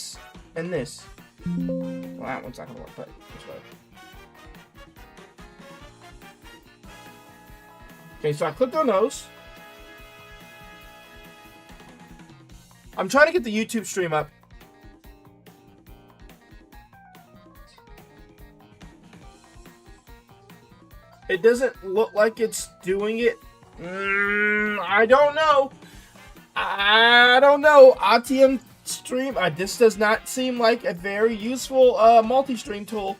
this and this. Well, that one's not gonna work, but this way. Okay, so I clicked on those. I'm trying to get the YouTube stream up. It doesn't look like it's doing it. I don't know. I don't know. ATM stream. This does not seem like a very useful multi-stream tool.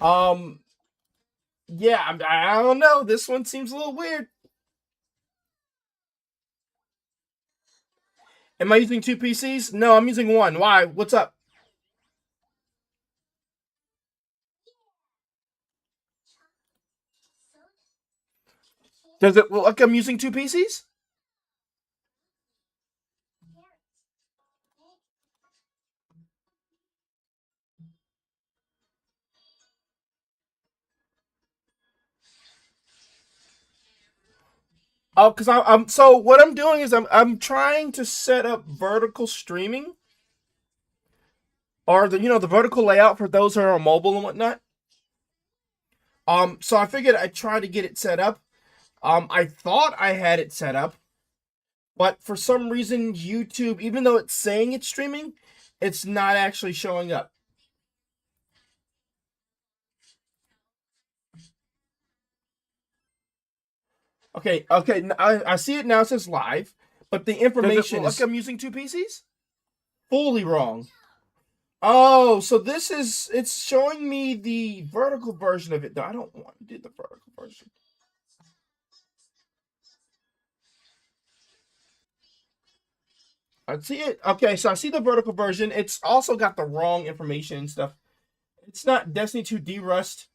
Yeah, I don't know. This one seems a little weird. Am I using two PCs? No, I'm using one. Why? What's up? Does it look like I'm using two PCs? Oh, because I'm so what I'm doing is I'm trying to set up vertical streaming, or the vertical layout for those who are mobile and whatnot. So I figured I'd try to get it set up. I thought I had it set up, but for some reason YouTube, even though it's saying it's streaming, it's not actually showing up. Okay, I see it now. It says live, but the information is like I'm using two PCs. Fully wrong. Oh, so it's showing me the vertical version of it. No, I don't want to do the vertical version. I see it. Okay, so I see the vertical version. It's also got the wrong information and stuff. It's not Destiny 2 D-Rust.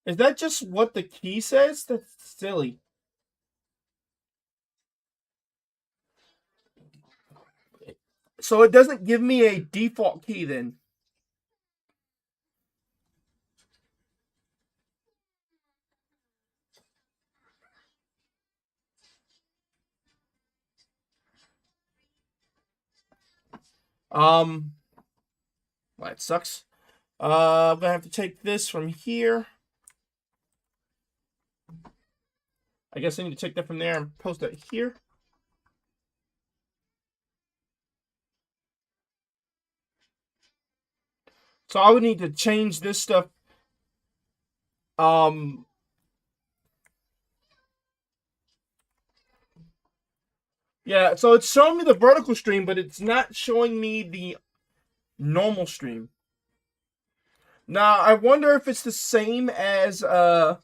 Is that just what the key says? That's silly. So it doesn't give me a default key then. Well, that sucks. I'm gonna have to take this from here. I guess I need to take that from there and post that here. So I would need to change this stuff. Yeah, so it's showing me the vertical stream, but it's not showing me the normal stream. Now, I wonder if it's the same as I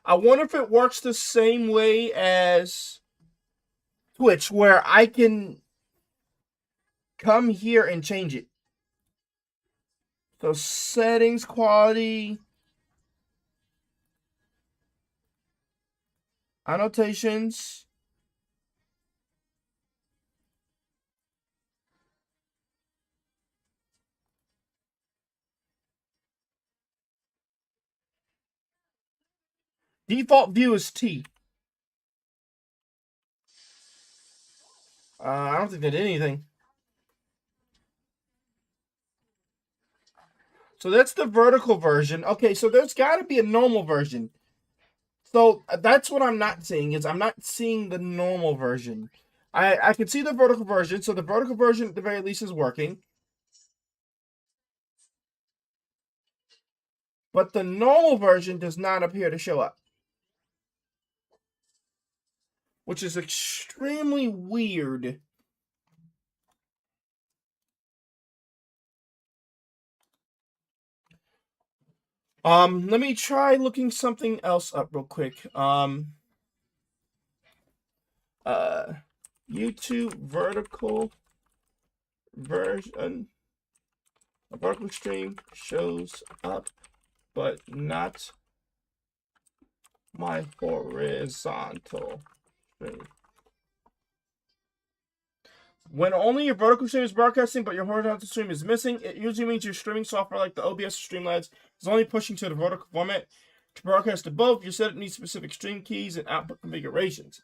wonder if it works the same way as Twitch, where I can come here and change it. So settings, quality, annotations. Default view is T. I don't think that did anything. So that's the vertical version. Okay, so there's got to be a normal version. So that's what I'm not seeing, is I'm not seeing the normal version. I can see the vertical version, so the vertical version at the very least is working. But the normal version does not appear to show up, which is extremely weird. Let me try looking something else up real quick. YouTube vertical version. A vertical stream shows up, but not my horizontal stream. When only your vertical stream is broadcasting, but your horizontal stream is missing, it usually means your streaming software like the OBS or Streamlabs is only pushing to the vertical format. To broadcast to both, your setup needs specific stream keys and output configurations.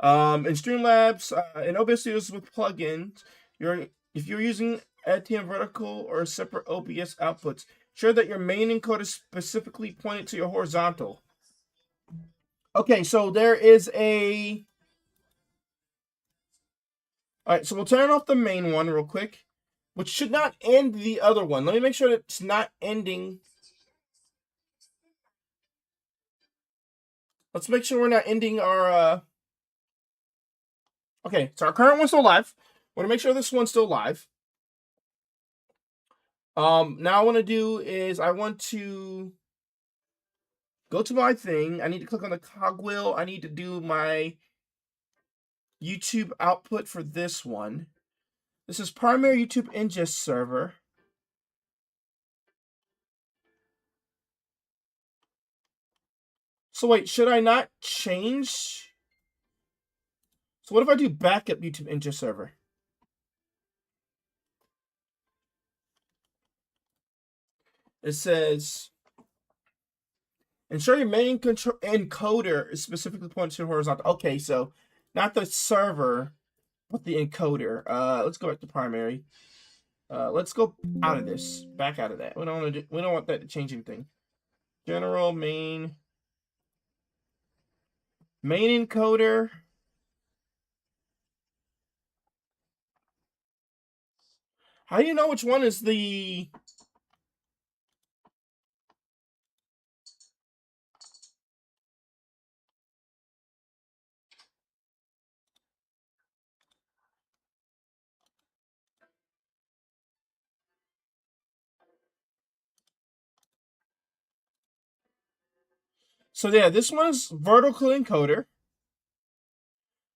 In Streamlabs and OBS Studios with plugins, if you're using ATM vertical or separate OBS outputs, ensure that your main encoder is specifically pointed to your horizontal. Okay, so there is a... Alright, so we'll turn off the main one real quick, which should not end the other one. Let me make sure that it's not ending. Let's make sure we're not ending our... Okay, so our current one's still live. I want to make sure this one's still live. Now I want to do is I want to go to my thing. I need to click on the cogwheel. I need to do my YouTube output for this one. This is primary YouTube ingest server. So wait, should I not change? So what if I do backup YouTube ingest server? It says, ensure your main encoder is specifically pointed to horizontal. Okay, so not the server, but the encoder. Let's go back to primary. Let's go out of this. Back out of that. We don't want that to change anything. General main encoder. How do you know which one is the... So yeah, this one is vertical encoder,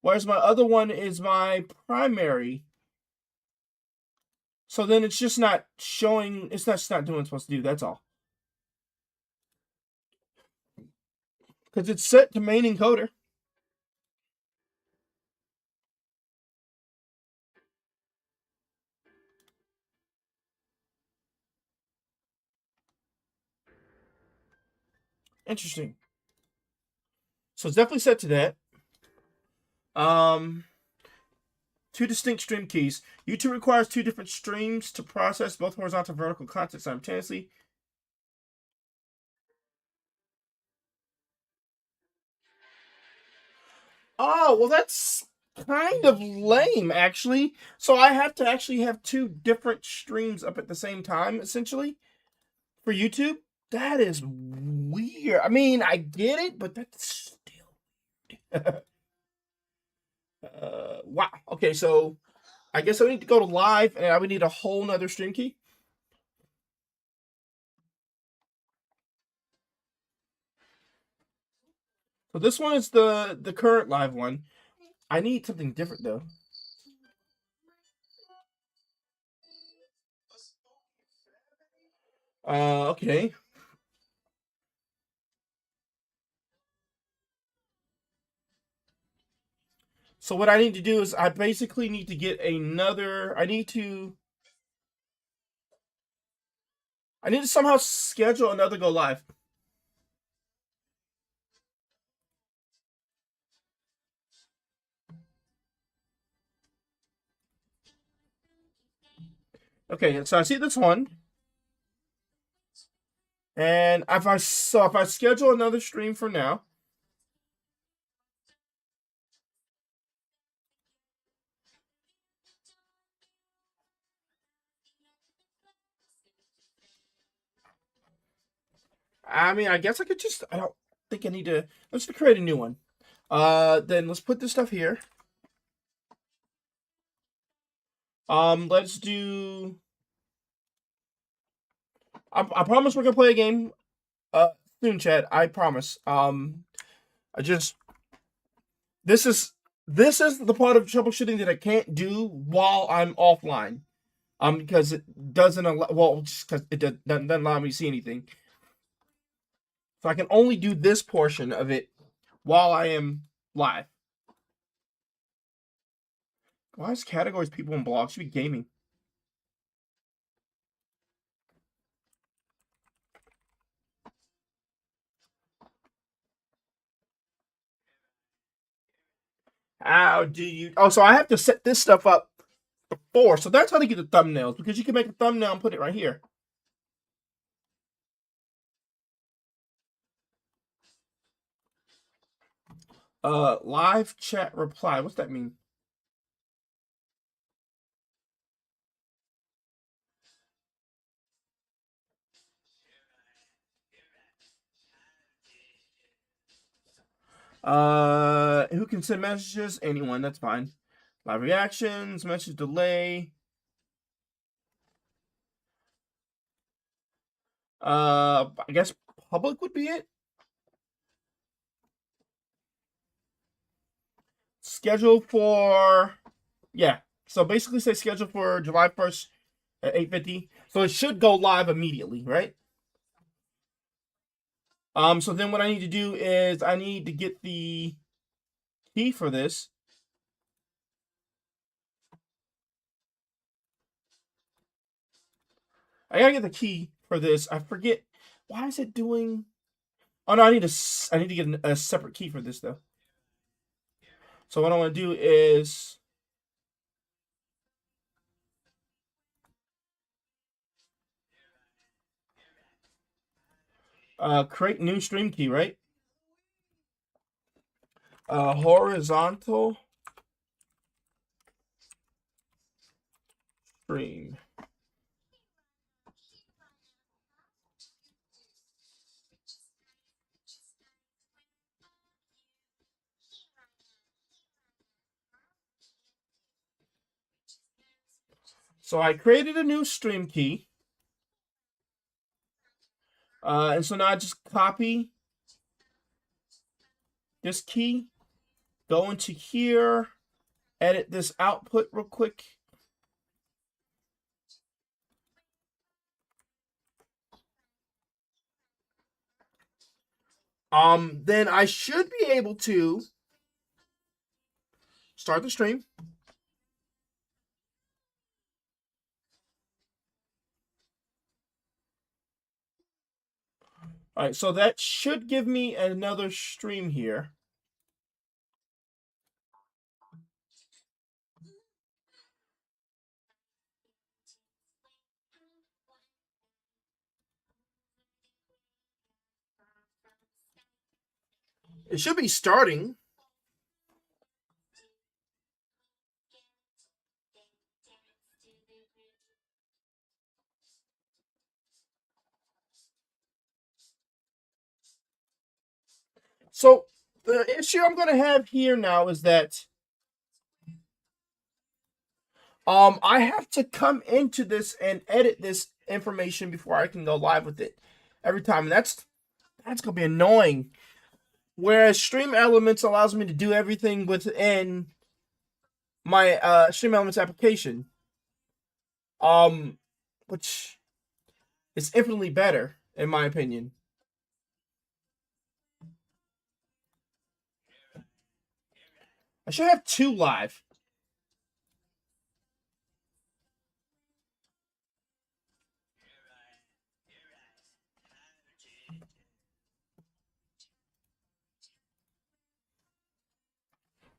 whereas my other one is my primary. So then it's just not showing, it's just not doing what it's supposed to do, that's all. Because it's set to main encoder. Interesting. So it's definitely set to that. Two distinct stream keys. YouTube requires two different streams to process both horizontal and vertical content simultaneously. Oh, well, that's kind of lame, actually. So I have to actually have two different streams up at the same time, essentially, for YouTube. That is weird. I mean, I get it, but that's still... wow. Okay, so I guess I need to go to live, and I would need a whole nother stream key. So this one is the current live one. I need something different, though. Okay. So what I need to do is I basically need to get another... I need to somehow schedule another go live. Okay, so I see this one. And if I schedule another stream for now, I mean, I guess I could just... I don't think I need to... Let's just create a new one. Then let's put this stuff here. Let's do... I promise we're gonna play a game soon, Chad. I promise. I just... This is the part of troubleshooting that I can't do while I'm offline. Because it doesn't allow... Well, just because it doesn't allow me to see anything. So I can only do this portion of it while I am live. Why is categories people and blogs? Should be gaming. How do you? Oh, so I have to set this stuff up before. So that's how to get the thumbnails, because you can make a thumbnail and put it right here. Live chat reply. What's that mean? Who can send messages? Anyone. That's fine. Live reactions, message delay. I guess public would be it. Schedule for, yeah. So basically say schedule for July 1st at 8:50. So it should go live immediately, right? So then what I need to do is I need to get the key for this. I gotta get the key for this. I forget, why is it doing? Oh no, I need to get a separate key for this though. So what I want to do is create new stream key, right? Horizontal stream. So I created a new stream key. And so now I just copy this key, go into here, edit this output real quick. Then I should be able to start the stream. All right, so that should give me another stream here. It should be starting. So the issue I'm going to have here now is that I have to come into this and edit this information before I can go live with it every time. And that's going to be annoying. Whereas Stream Elements allows me to do everything within my Stream Elements application, which is infinitely better in my opinion. I should have 2 live.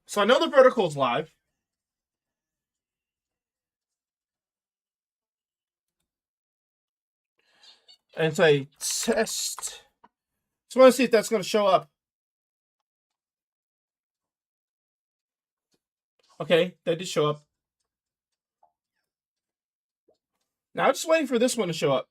So I know the vertical's live. And say test. So I want to see if that's going to show up. Okay, that did show up. Now I'm just waiting for this one to show up.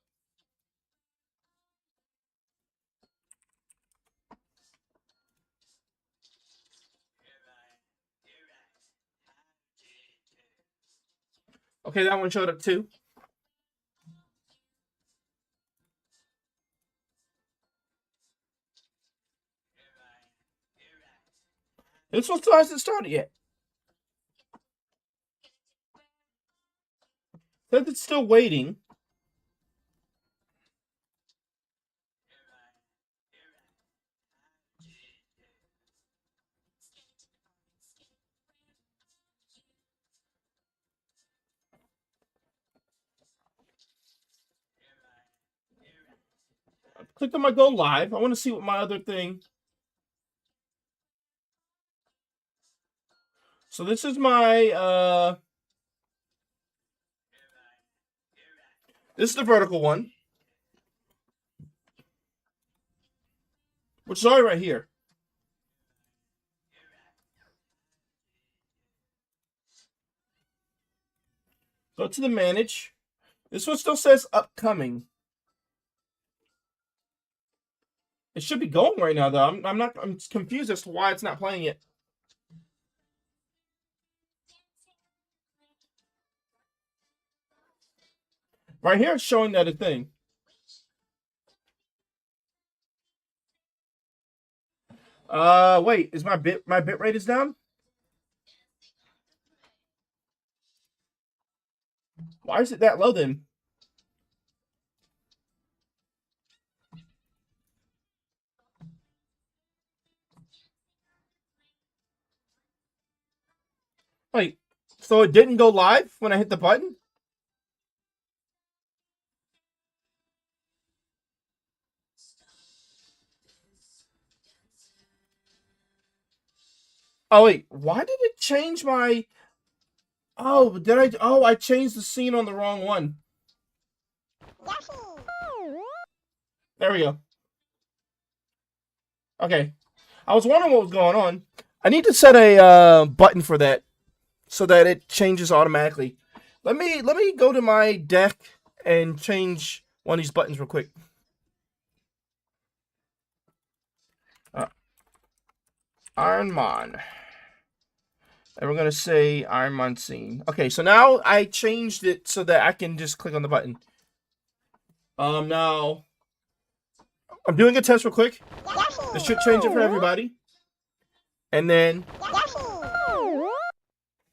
Okay, that one showed up too. This one still hasn't started yet. Says it's still waiting. I clicked on my go live. I want to see what my other thing. So this is my, this is the vertical one, which is already right here. Go to the manage. This one still says upcoming. It should be going right now, though. I'm confused as to why it's not playing it. Right here, it's showing that a thing. Wait, is my bit rate is down? Why is it that low then? Wait, so it didn't go live when I hit the button? Oh wait, why did it change my? Oh, did I? Oh, I changed the scene on the wrong one. There we go. Okay, I was wondering what was going on. I need to set a button for that so that it changes automatically. Let me go to my deck and change one of these buttons real quick. Ironmon. And we're going to say Ironmon scene. Okay, so now I changed it so that I can just click on the button. Now, I'm doing a test real quick. This should change it for everybody. And then,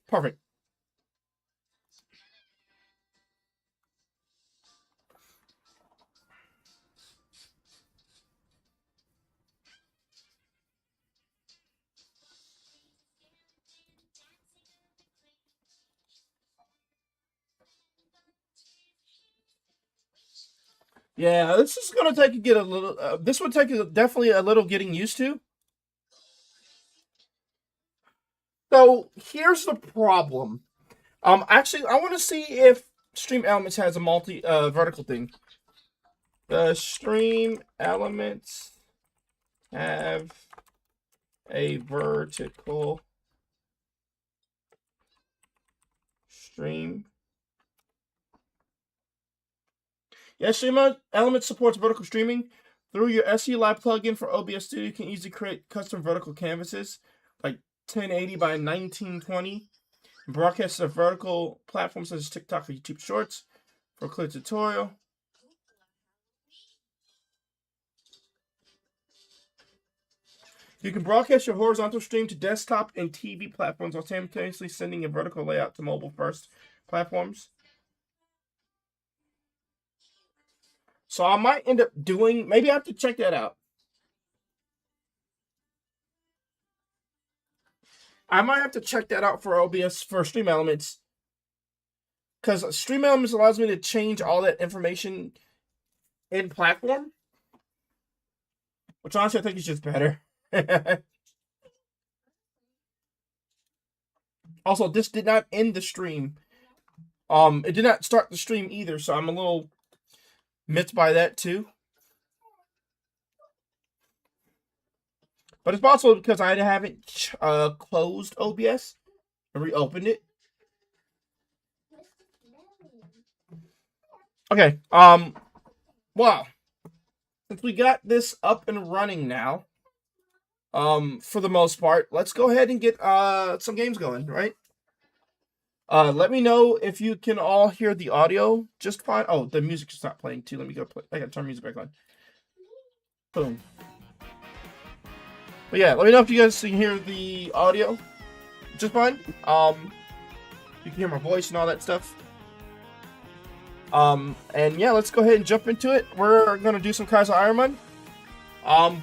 perfect. Yeah, this is gonna take a little. This would take definitely a little getting used to. So here's the problem. Actually, I want to see if Stream Elements has a vertical thing. The Stream Elements have a vertical stream. Yeah, Stream Elements supports vertical streaming. Through your SE Live plugin for OBS Studio, you can easily create custom vertical canvases like 1080 by 1920. And broadcast to vertical platforms such as TikTok or YouTube Shorts for a clear tutorial. You can broadcast your horizontal stream to desktop and TV platforms while simultaneously sending a vertical layout to mobile-first platforms. So I might end up doing, maybe I have to check that out. I might have to check that out for OBS, for Stream Elements. Because Stream Elements allows me to change all that information in platform. Which honestly I think is just better. Also, this did not end the stream. It did not start the stream either, so I'm a little miffed by that too. But it's possible because I haven't closed OBS and reopened it. Okay. Wow. Since we got this up and running now, for the most part, let's go ahead and get some games going, right? Let me know if you can all hear the audio just fine. Oh, the music just stopped playing too. Let me go play. I gotta turn music back on. Boom. But yeah, let me know if you guys can hear the audio just fine. You can hear my voice and all that stuff. And yeah, let's go ahead and jump into it. We're gonna do some Kaizo Ironmon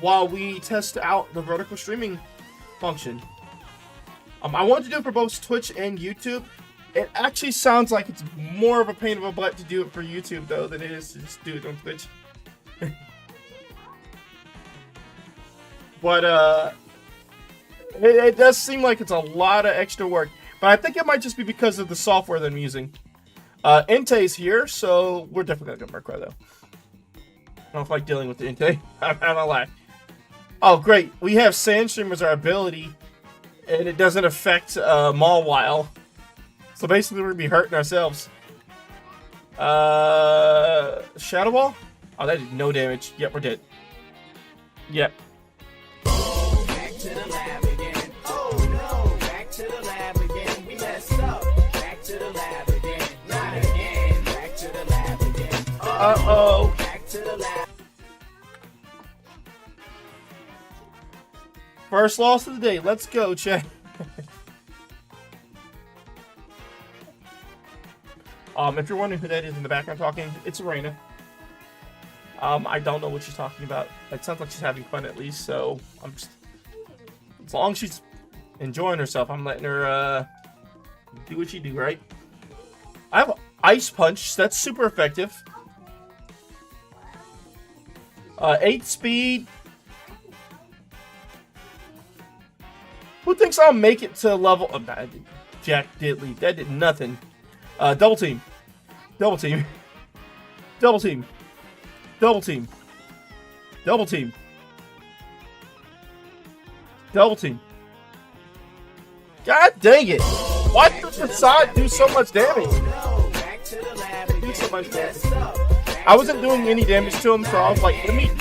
while we test out the vertical streaming function. I wanted to do it for both Twitch and YouTube. It actually sounds like it's more of a pain in the butt to do it for YouTube though than it is to just do it on Twitch. But it does seem like it's a lot of extra work. But I think it might just be because of the software that I'm using. Entei's here, so we're definitely gonna get Murkrow though. I don't like dealing with the Entei. I'm not gonna lie. Oh, great. We have Sandstream as our ability, and it doesn't affect Mawile. So basically, we're gonna be hurting ourselves. Shadow Ball? Oh, that did no damage. Yep, we're dead. Yep. Back to the lab again. Oh no, back to the lab again. We messed up. Back to the lab again. Not again. Back to the lab again. Uh-oh. Back to the lab. First loss of the day. Let's go, chat. If you're wondering who that is in the background talking, it's Arena. I don't know what she's talking about. It sounds like she's having fun at least, so I'm just... As long as she's enjoying herself, I'm letting her do what she do, right? I have Ice Punch. That's super effective. 8 speed. Who thinks I'll make it to level... Oh, Jack Diddley. That did nothing. Double team. Double team. Double team. Double team. Double team. Double team. God dang it. Why did the facade do so much damage? Do so much damage. I wasn't doing any damage to him, so I was like, let me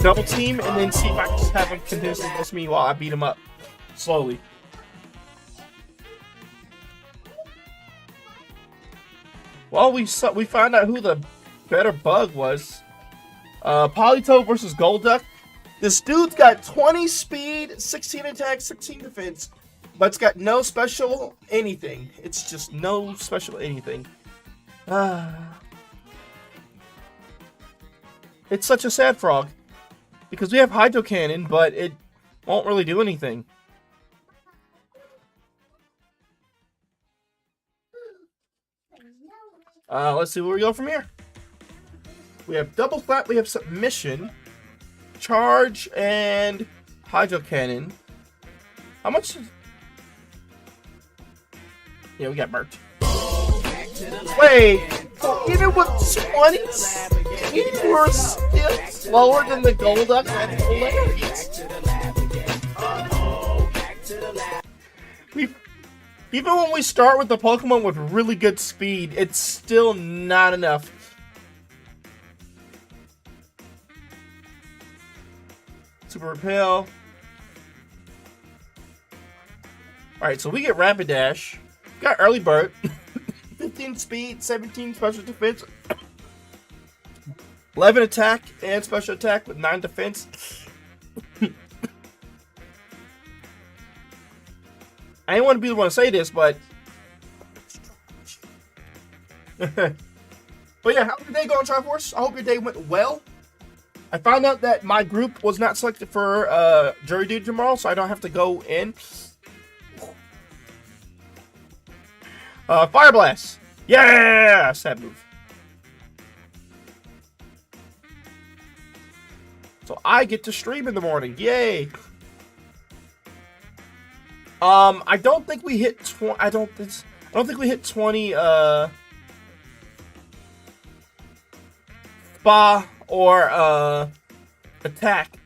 double team and then see if I can just have him continuously miss me while I beat him up. Slowly. Well, we found out who the better bug was. Politoed versus Golduck. This dude's got 20 speed, 16 attack, 16 defense, but it's got no special anything. It's just no special anything. It's such a sad frog. Because we have Hydro Cannon, but it won't really do anything. Let's see where we go from here. We have Double Flat, we have Submission, Charge, and Hydro Cannon. How much? Yeah, we got murked. Wait, even with 20, you were still slower than the Golduck? That's hilarious. Even when we start with the Pokemon with really good speed, it's still not enough. Super Repel. Alright, so we get Rapid Dash. Got Early Bird. 15 speed, 17 special defense. 11 attack and special attack with 9 defense. I didn't want to be the one to say this, but... But yeah, how's your day going, Triforce? I hope your day went well. I found out that my group was not selected for Jury Duty tomorrow, so I don't have to go in. Fire Blast! Yeah! Sad move. So I get to stream in the morning. Yay! I don't think we hit 20. I don't think we hit 20. Spa or attack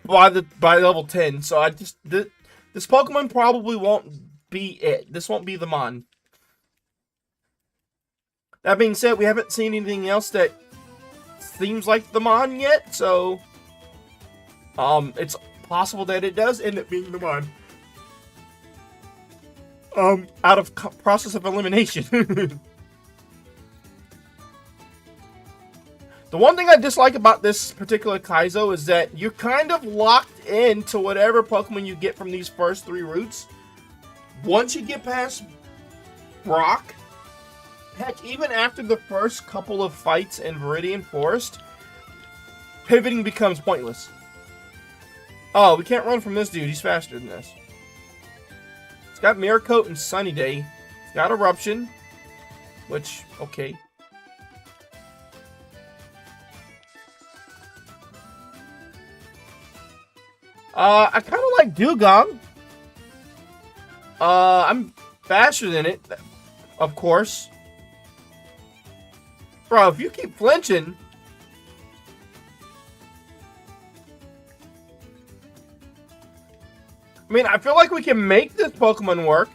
by level 10. So I just this Pokemon probably won't be it. This won't be the Mon. That being said, we haven't seen anything else that seems like the Mon yet. So it's possible that it does end up being the Mon. Out of process of elimination. The one thing I dislike about this particular Kaizo is that you're kind of locked into whatever Pokemon you get from these first 3 routes. Once you get past Brock, heck, even after the first couple of fights in Viridian Forest, pivoting becomes pointless. Oh, we can't run from this dude. He's faster than this. It's got Mirror Coat and Sunny Day. It's got Eruption, which, okay. I kind of like Dugong. I'm faster than it, of course. Bro, if you keep flinching... I mean, I feel like we can make this Pokemon work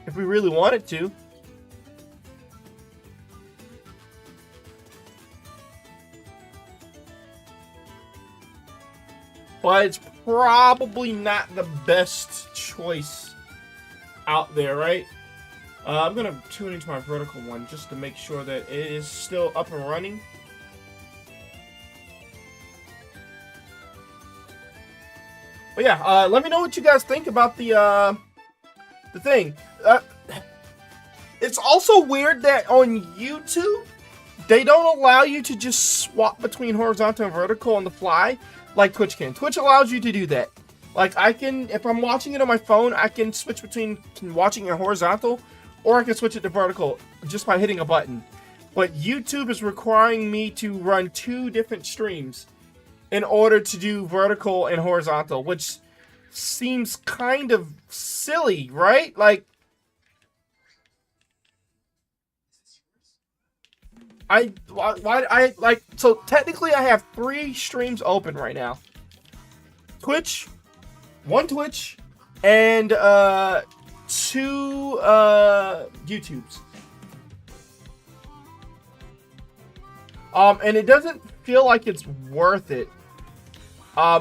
if we really wanted to. But it's probably not the best choice out there, right? I'm going to tune into my vertical one just to make sure that it is still up and running. But yeah, let me know what you guys think about the thing. It's also weird that on YouTube, they don't allow you to just swap between horizontal and vertical on the fly like Twitch can. Twitch allows you to do that. Like, I can, if I'm watching it on my phone, I can switch between watching it horizontal, or I can switch it to vertical just by hitting a button. But YouTube is requiring me to run 2 different streams in order to do vertical and horizontal, which seems kind of silly, right? Like, so technically I have 3 streams open right now. Twitch, 1 Twitch, and 2 YouTubes. And it doesn't feel like it's worth it.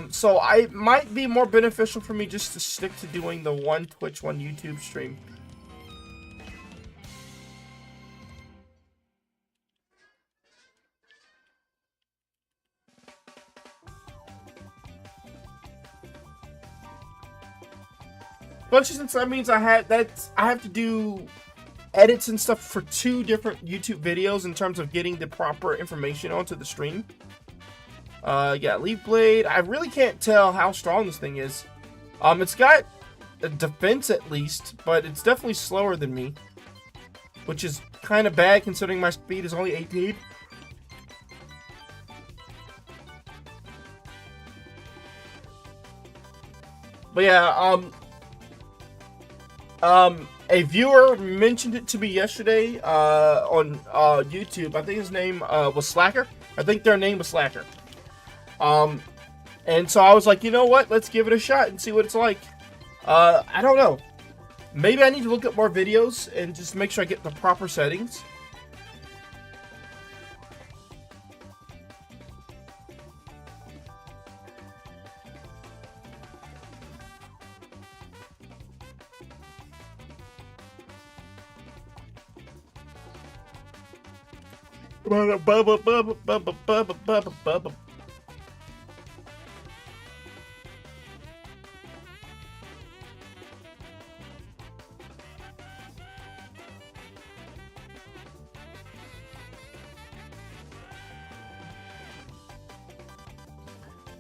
So it might be more beneficial for me just to stick to doing the 1 Twitch, 1 YouTube stream. Especially since that means I have to do edits and stuff for 2 different YouTube videos in terms of getting the proper information onto the stream. Yeah, Leaf Blade. I really can't tell how strong this thing is. It's got a defense at least, but it's definitely slower than me, which is kind of bad considering my speed is only 18. But yeah, a viewer mentioned it to me yesterday on YouTube. I think his name was Slacker. I think their name was Slacker. And so I was like, you know what? Let's give it a shot and see what it's like. I don't know. Maybe I need to look at more videos and just make sure I get the proper settings.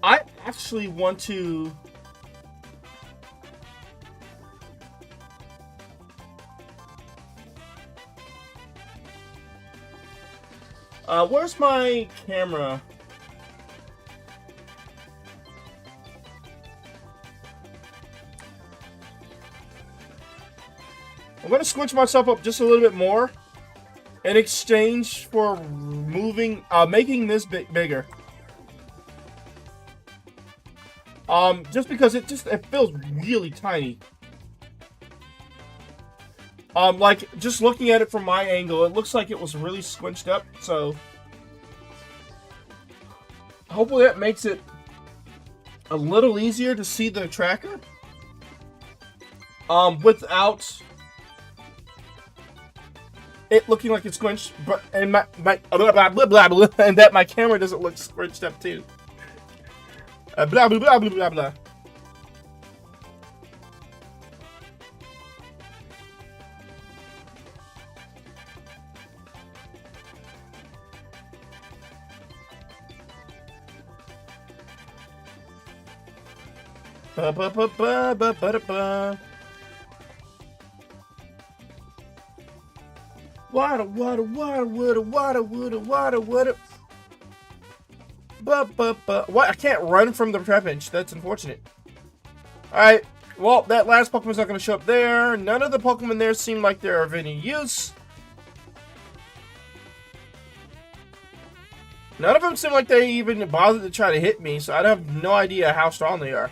I actually want to... where's my camera? I'm going to squinch myself up just a little bit more in exchange for making this bit bigger. Just because it feels really tiny. Like, just looking at it from my angle, it looks like it was really squinched up, so... Hopefully that makes it a little easier to see the tracker. Without it looking like it's squinched, but, and my blah, blah, blah, blah, blah, and that my camera doesn't look squinched up too. Blah, blah, blah, blah, blah, blah. Ba ba ba ba ba ba ba. Water, water, water, water, water, water, water, water. Ba ba ba. What? I can't run from the trap bench. That's unfortunate. All right, Well, that last Pokemon's not going to show up there. None of the Pokemon there seem like they're of any use. None of them seem like they even bothered to try to hit me, so I have no idea how strong they are.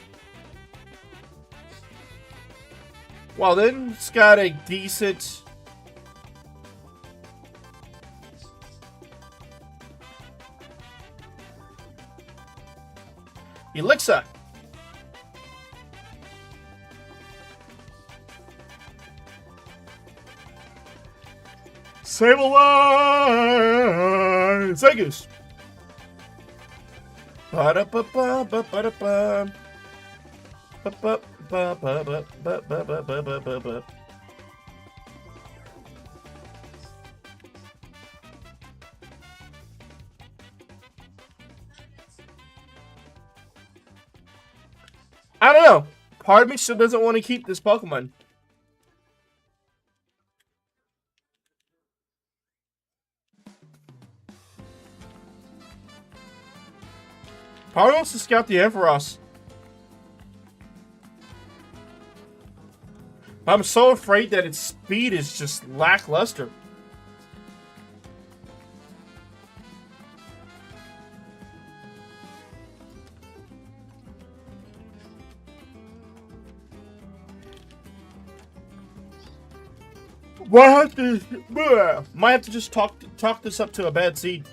Well, then, it's got a decent... Elixir. Sableye! Zegus! Ba-da-ba-ba-ba-ba-da-ba. Ba-ba-ba-ba-ba-ba-ba-ba-ba-ba. I don't know. Part of me still doesn't want to keep this Pokemon. Part of me wants to scout the Ampharos. I'm so afraid that its speed is just lackluster. Might have to just talk this up to a bad seed.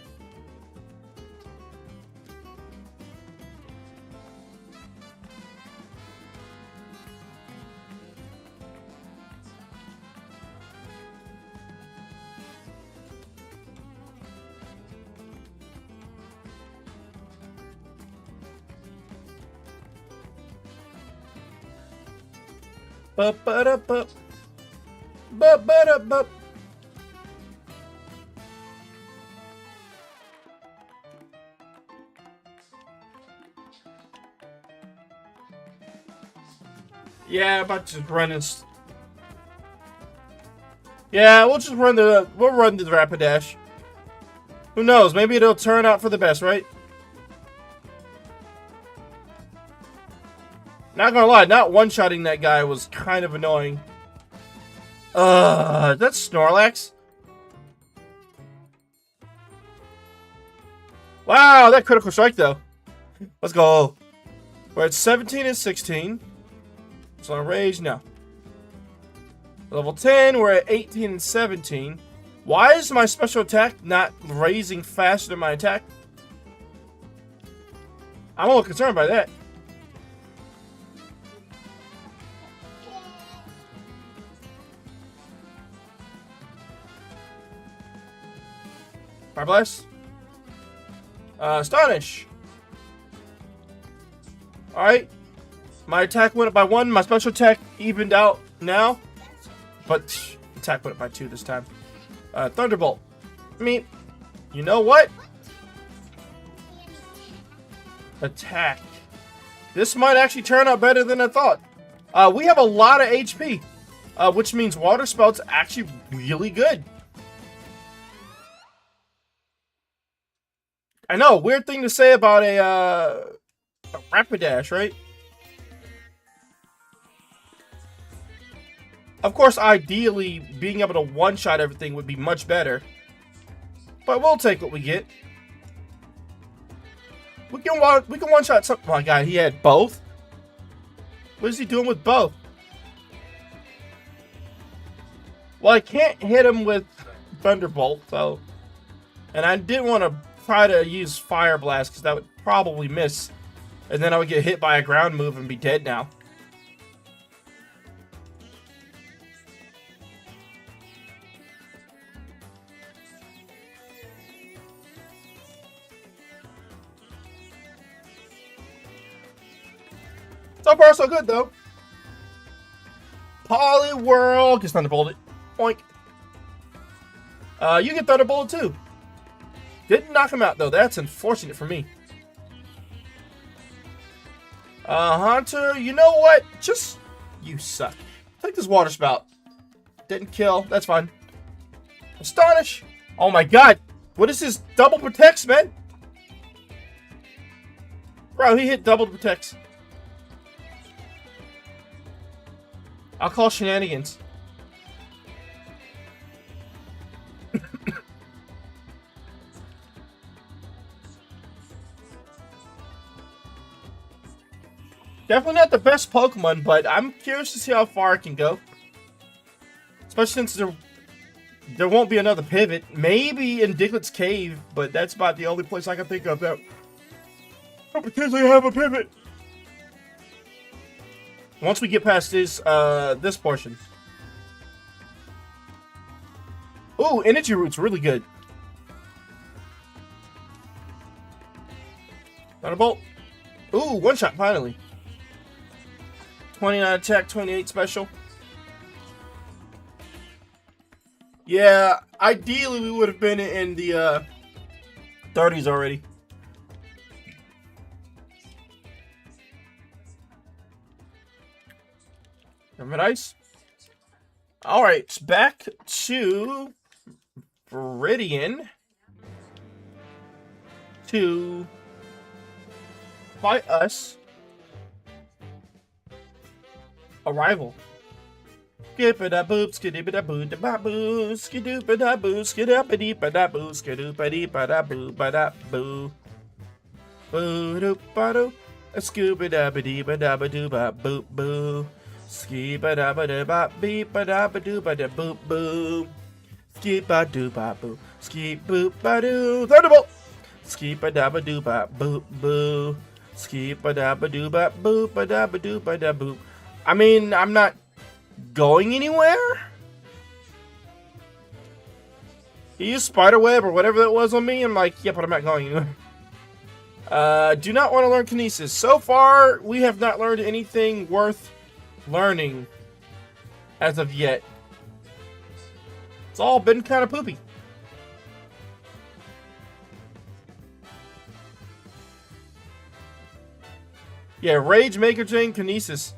Ba-ba-da-ba. Ba-ba-da-ba. Yeah, about to run this. Yeah, we'll run the Rapidash. Who knows? Maybe it'll turn out for the best, right? Not gonna lie, not one-shotting that guy was kind of annoying. That's Snorlax. Wow, that critical strike though. Let's go. We're at 17 and 16. It's on rage now. Level 10, we're at 18 and 17. Why is my special attack not raising faster than my attack? I'm a little concerned by that. Fire Blast. Astonish. Alright. My attack went up by 1. My special attack evened out now. But attack went up by 2 this time. Thunderbolt. I mean, you know what? Attack. This might actually turn out better than I thought. We have a lot of HP. Which means Water Spout's actually really good. I know, weird thing to say about a Rapidash, right? Of course, ideally, being able to one-shot everything would be much better. But we'll take what we get. We can one-shot some... Oh my god, he had both? What is he doing with both? Well, I can't hit him with Thunderbolt, so... And I didn't want to try to use Fire Blast, because that would probably miss. And then I would get hit by a ground move and be dead now. So far, so good, though. Poliwhirl gets Thunderbolted. Oink. You get Thunderbolted, too. Didn't knock him out, though. That's unfortunate for me. Hunter, you know what? Just... You suck. Take this Water Spout. Didn't kill. That's fine. Astonish. Oh my god. What is his double protects, man? Bro, he hit double protects. I'll call shenanigans. Definitely not the best Pokemon, but I'm curious to see how far it can go. Especially since there won't be another pivot. Maybe in Diglett's Cave, but that's about the only place I can think of that potentially have a pivot. Once we get past this portion. Ooh, Energy Root's really good. Thunderbolt. Ooh, one shot finally. 29 attack, 28 special. Yeah, ideally we would have been in the 30s already. Remember nice? Alright, back to Viridian to fight us. Arrival. Skip-a-da-boop, skidip-a-da-boo-da-ba-boo, skidip-a-da-boo, skidip-a-deep-a-da-boo, skidip-a-deep-a-da-boo-ba-da-boo. Boo-doop-ba-doo, a-scoop-a-da-ba-dee-ba-da-ba-doo-ba-boop-boo. Skip-a-da-ba-da-ba-beep-a-da-ba-doo-ba-da-boop-boo. Skip-a-doo-ba-boo, skip-boop-ba-doo. Thunderbolt! Skip-a-da-ba-doo-ba-boop-boo. Skip-a-da-ba-doo-ba-boop-a-da-ba-doo-ba-da-boop. I mean, I'm not going anywhere? He used spiderweb or whatever that was on me. I'm like, yeah, but I'm not going anywhere. Do not want to learn Kinesis. So far, we have not learned anything worth learning as of yet. It's all been kind of poopy. Yeah, Rage, Maker Chain, Kinesis.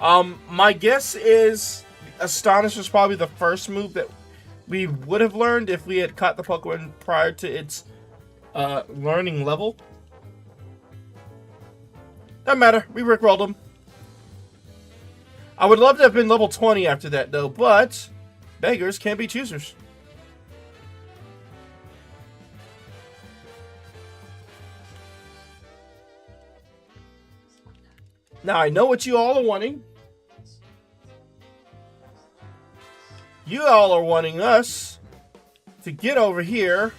My guess is Astonish was probably the first move that we would have learned if we had caught the Pokemon prior to its learning level. Doesn't matter. We rickrolled them. I would love to have been level 20 after that, though, but beggars can't be choosers. Now, I know what you all are wanting. You all are wanting us to get over here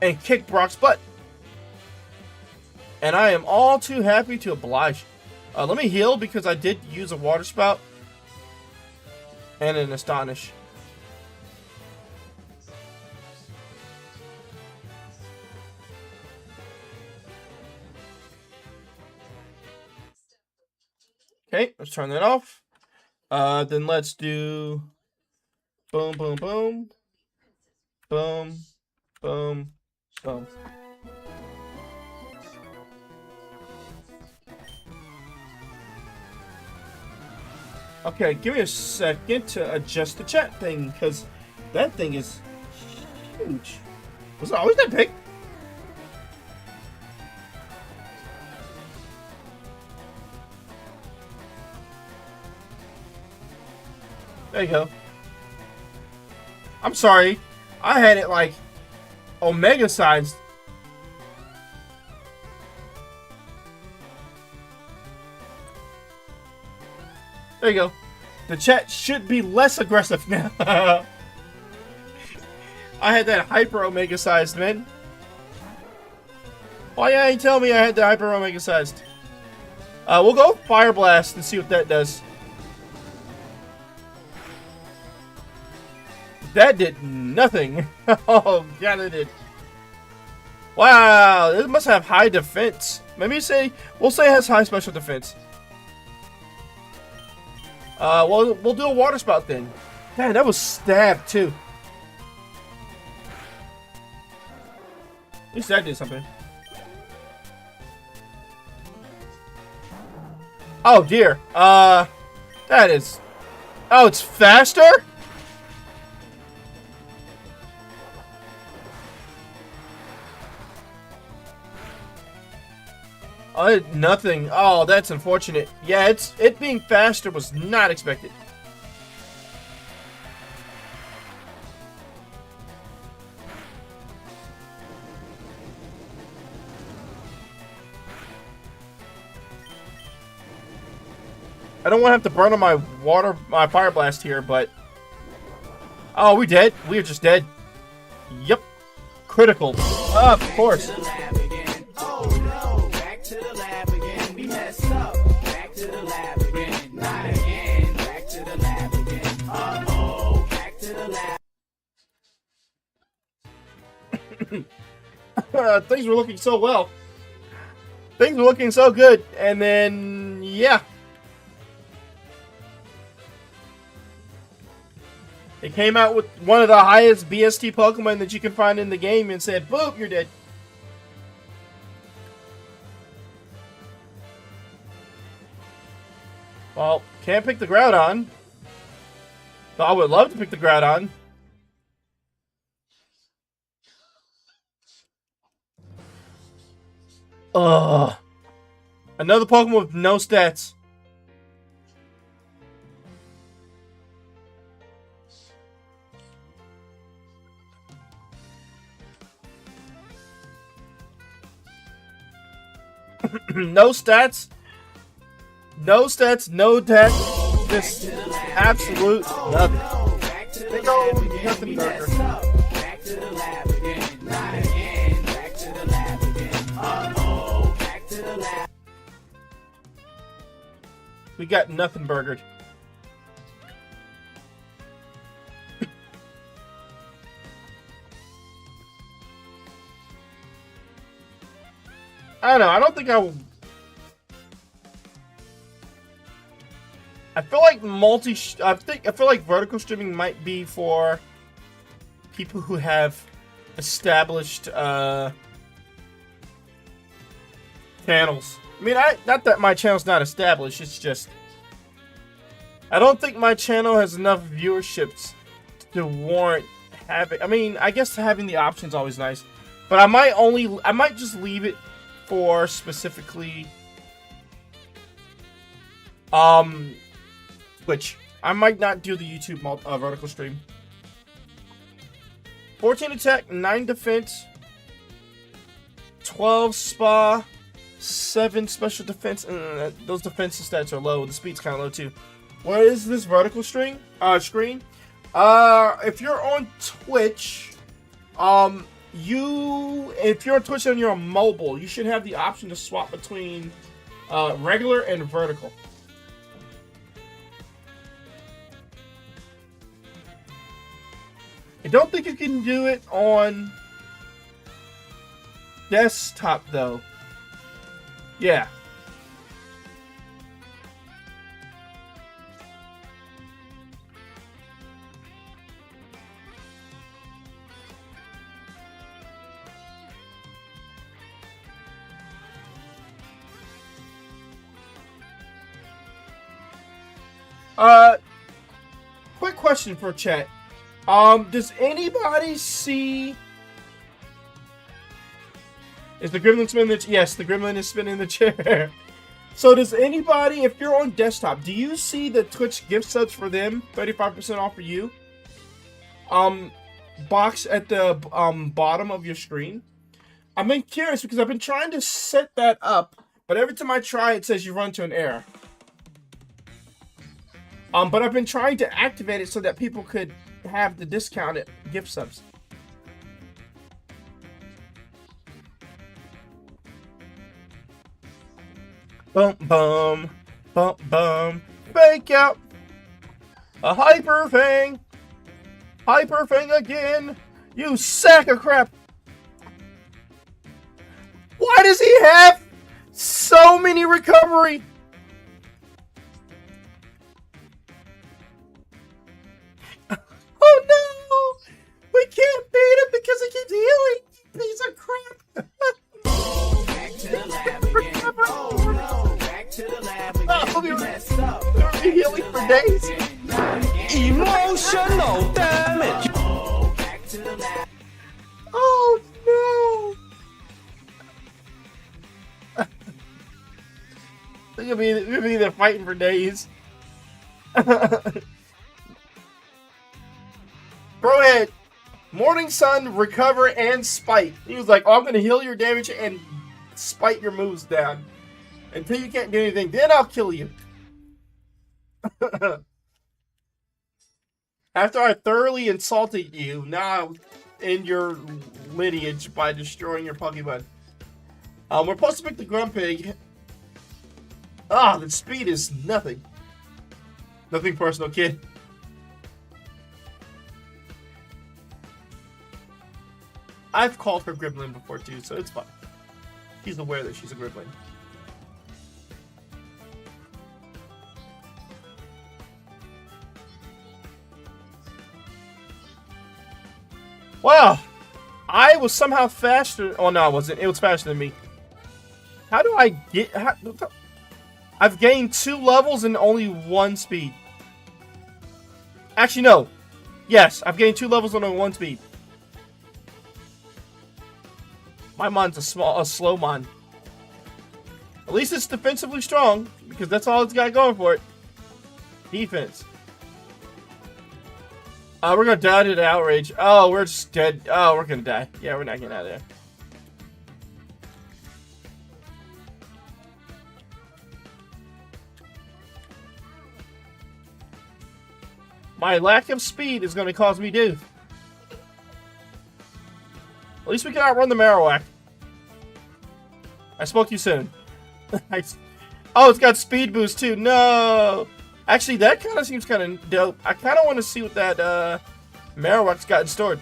and kick Brock's butt. And I am all too happy to oblige. Let me heal because I did use a water spout and an Astonish. Okay, let's turn that off. Then let's do boom, boom, boom, boom, boom, boom. Okay, give me a second to adjust the chat thing, because that thing is huge. Was it always that big? There you go. I'm sorry. I had it like Omega sized. There you go. The chat should be less aggressive now. I had that hyper Omega sized, man. Why you ain't tell me I had the hyper Omega sized? We'll go Fire Blast and see what that does. That did nothing. Oh, God, it did. Wow, it must have high defense. We'll say it has high special defense. We'll do a water spout then. Man, that was stabbed too. At least that did something. Oh dear. That is. Oh, it's faster? Nothing. Oh, that's unfortunate. Yeah, it being faster was not expected. I don't want to have to burn on my fire blast here, but... Oh, we dead? We are just dead. Yep. Critical. Of course. Things were looking so well. Things were looking so good. And then, yeah. It came out with one of the highest BST Pokemon that you can find in the game and said, boop, you're dead. Well, can't pick the Groudon. I would love to pick the Groudon. Ugh. Another Pokemon with no stats. No stats. No stats, no deck. Just absolute nothing. Big old nothing burger. We got nothing burgered. I don't know. I don't think I will. I feel like I feel like vertical streaming might be for people who have established channels. I mean, not that my channel's not established. It's just I don't think my channel has enough viewerships to warrant having. I mean, I guess having the option's always nice, but I might just leave it for specifically Twitch. I might not do the YouTube vertical stream. 14 attack, 9 defense, 12 spa, 7 special defense. Those defensive stats are low. The speed's kind of low too. What is this vertical screen? If you're on Twitch, if you're on Twitch and you're on mobile, you should have the option to swap between regular and vertical. I don't think you can do it on desktop though. Yeah. Quick question for chat. Does anybody see... Is the Gremlin spinning the... Yes, the Gremlin is spinning the chair. So does anybody, if you're on desktop, do you see the Twitch gift subs for them? 35% off for you? Box at the bottom of your screen. I've been curious because I've been trying to set that up, but every time I try, it says you run into an error. But I've been trying to activate it so that people could have the discounted gift subs. Bum bum bum bum. Fake out. A hyper fang. Hyper fang again. You sack of crap. Why does he have so many recovery? Oh no! We can't beat him because he keeps healing! Piece of crap! Back to the lab again. Oh no! Back to the lab again. We messed up. were healing for days. Emotional damage. Oh, back to the lab. Oh no! You'll be there fighting for days. Go ahead. Morning Sun, recover, and spite. He was like, oh, I'm going to heal your damage and spite your moves down. Until you can't do anything, then I'll kill you. After I thoroughly insulted you, now in your lineage by destroying your Pokemon. We're supposed to pick the Grumpig. The speed is nothing. Nothing personal, kid. I've called her Gremlin before too, so it's fine. She's aware that she's a Gremlin. Wow, I was somehow faster. Oh no, I wasn't. It was faster than me. How do I get? I've gained 2 levels and only 1 speed. Actually, no. Yes, I've gained 2 levels and only 1 speed. My mon's a slow mon. At least it's defensively strong, because that's all it's got going for it. Defense. We're gonna die to the outrage. Oh, we're just dead. Oh, we're gonna die. Yeah, we're not getting out of there. My lack of speed is gonna cause me death. At least we can outrun the Marowak. I spoke too soon. Oh, it's got speed boost too. No. Actually, that kind of seems kind of dope. I kind of want to see what that Marowak's got in store.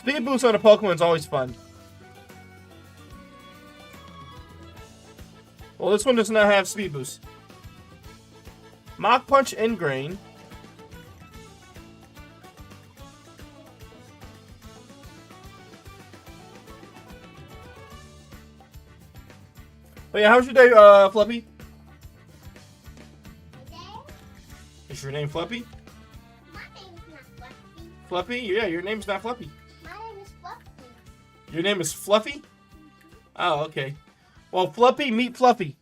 Speed boost on a Pokemon is always fun. Well, this one does not have speed boost. Mach Punch Ingrain. Oh yeah, how's your day, Fluffy? Is your name Fluffy? My name's not Fluffy. Fluffy? Yeah, your name's not Fluffy. My name is Fluffy. Your name is Fluffy? Oh, okay. Well, Fluffy, meet Fluffy.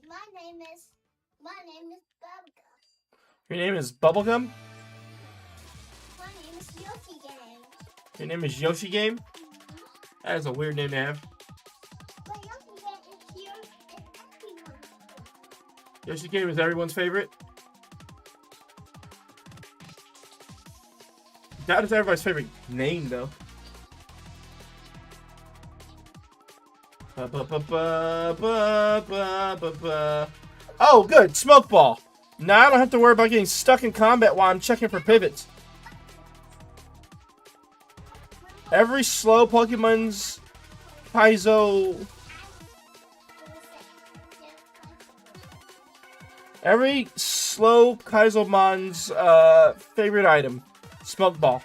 My name is Bubblegum. Your name is Bubblegum? My name is Yoshi Game. Your name is Yoshi Game? That is a weird name to have. But Yoshi Game is here and everyone. Yoshi Game is everyone's favorite? That is everybody's favorite name, though. Oh, good. Smoke Ball. Now I don't have to worry about getting stuck in combat while I'm checking for pivots. Every slow Pokemon's Kaizo... Every slow Kaizomon's favorite item. Smoke Ball.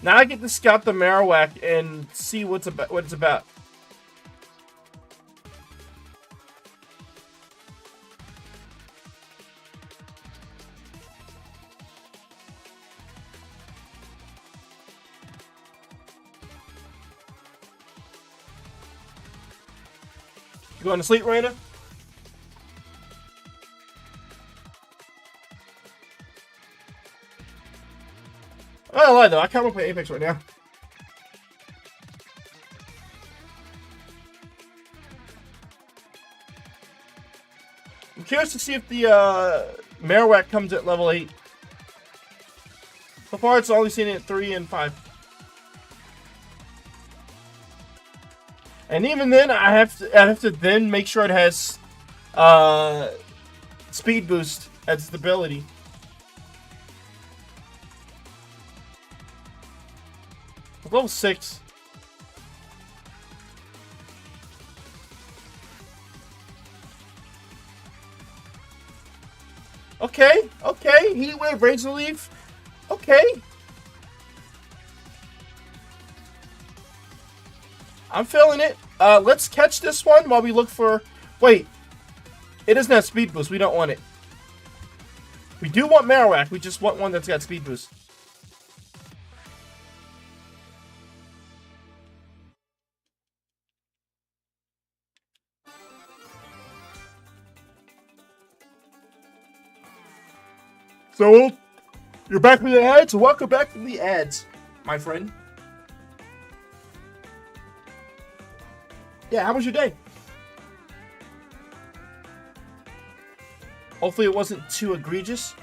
Now I get to scout the Marowak and see what it's about. You going to sleep, Raina? I don't lie though, I can't play Apex right now. I'm curious to see if the Marowak comes at level 8. So far it's only seen it at 3 and 5. And even then I have to then make sure it has speed boost as its ability. Level 6. Okay, okay. Heat Wave, Razor Leaf. Okay. I'm feeling it. Let's catch this one while we look for... Wait. It doesn't have speed boost. We don't want it. We do want Marowak. We just want one that's got speed boost. So you're back from the ads. Welcome back from the ads, my friend. Yeah, how was your day? Hopefully it wasn't too egregious.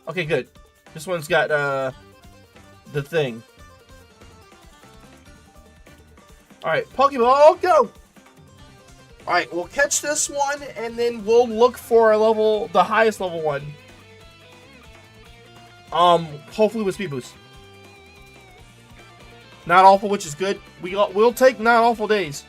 Okay, good. This one's got the thing. Alright, Pokeball, go! Alright, we'll catch this one, and then we'll look for a level, the highest level one. Hopefully with Speed Boost. Not awful, which is good. We'll take not awful days.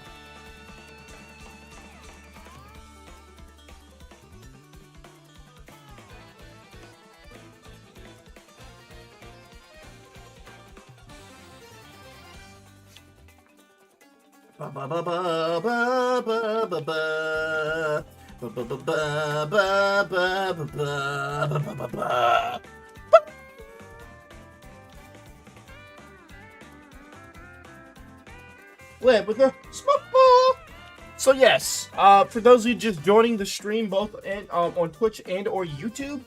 Live with a smoke ball. So yes, for those of you just joining the stream, both on Twitch and or YouTube,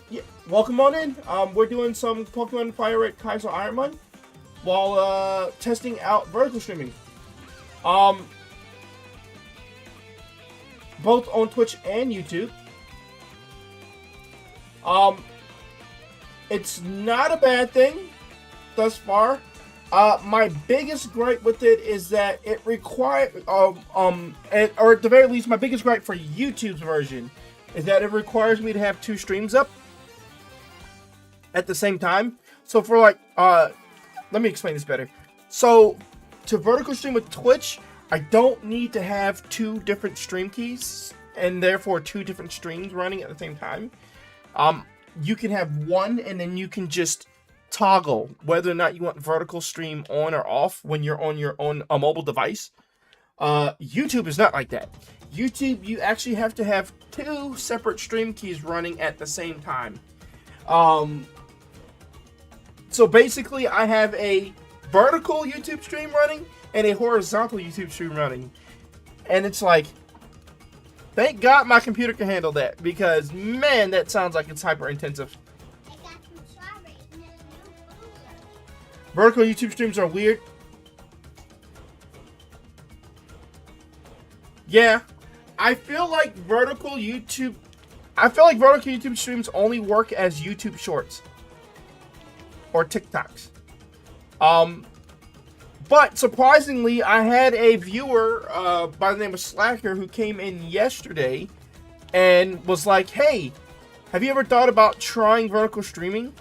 yeah, welcome on in. We're doing some Pokemon FireRed Kaizo Ironmon while testing out vertical streaming. Both on Twitch and YouTube. It's not a bad thing thus far. My biggest gripe with it is that it requires, or at the very least, my biggest gripe for YouTube's version is that it requires me to have 2 streams up at the same time. So for like, let me explain this better. So to vertical stream with Twitch, I don't need to have 2 different stream keys and therefore 2 different streams running at the same time. You can have one, and then you can just toggle whether or not you want vertical stream on or off when you're on your own mobile device. YouTube is not like that. YouTube, you actually have to have 2 separate stream keys running at the same time. So basically, I have a vertical YouTube stream running and a horizontal YouTube stream running, and it's like, thank God my computer can handle that, because man, that sounds like it's hyper intensive. Vertical YouTube streams are weird. Yeah, I feel like vertical YouTube streams only work as YouTube Shorts or TikToks. But surprisingly, I had a viewer by the name of Slacker who came in yesterday and was like, "Hey, have you ever thought about trying vertical streaming?"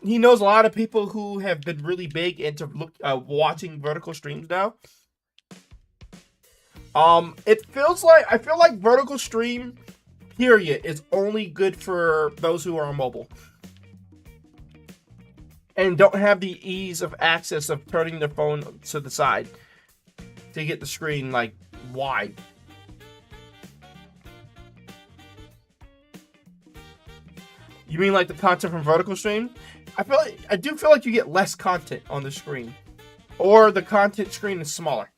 He knows a lot of people who have been really big into watching vertical streams now. I feel like vertical stream, period, is only good for those who are on mobile and don't have the ease of access of turning their phone to the side to get the screen like wide. You mean like the content from vertical stream? I do feel like you get less content on the screen, or the content screen is smaller.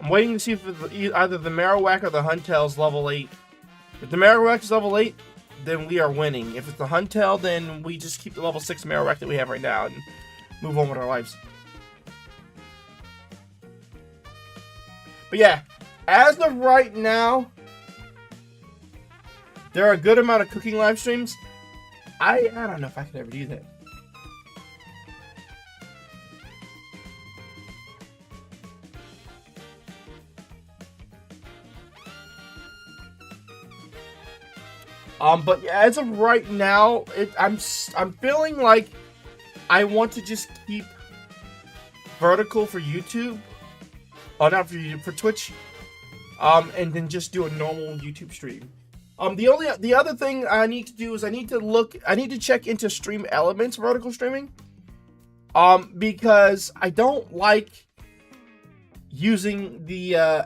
I'm waiting to see if either the Marowak or the Huntail's level 8. If the Marowak is level 8, then we are winning. If it's the Huntail, then we just keep the level 6 Marowak that we have right now and move on with our lives. But yeah, as of right now, there are a good amount of cooking live streams. I don't know if I could ever do that. But as of right now, I'm feeling like I want to just keep vertical for YouTube. Oh, not for YouTube, for Twitch. And then just do a normal YouTube stream. The other thing I need to do is I need to check into Stream Elements vertical streaming. Because I don't like using the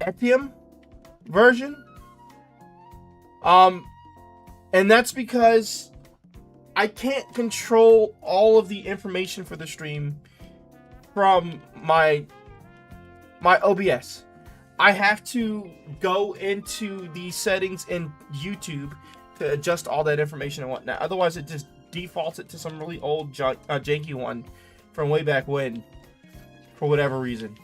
Etium version. And that's because I can't control all of the information for the stream from my OBS. I have to go into the settings in YouTube to adjust all that information and whatnot. Otherwise, it just defaults it to some really old janky one from way back when, for whatever reason.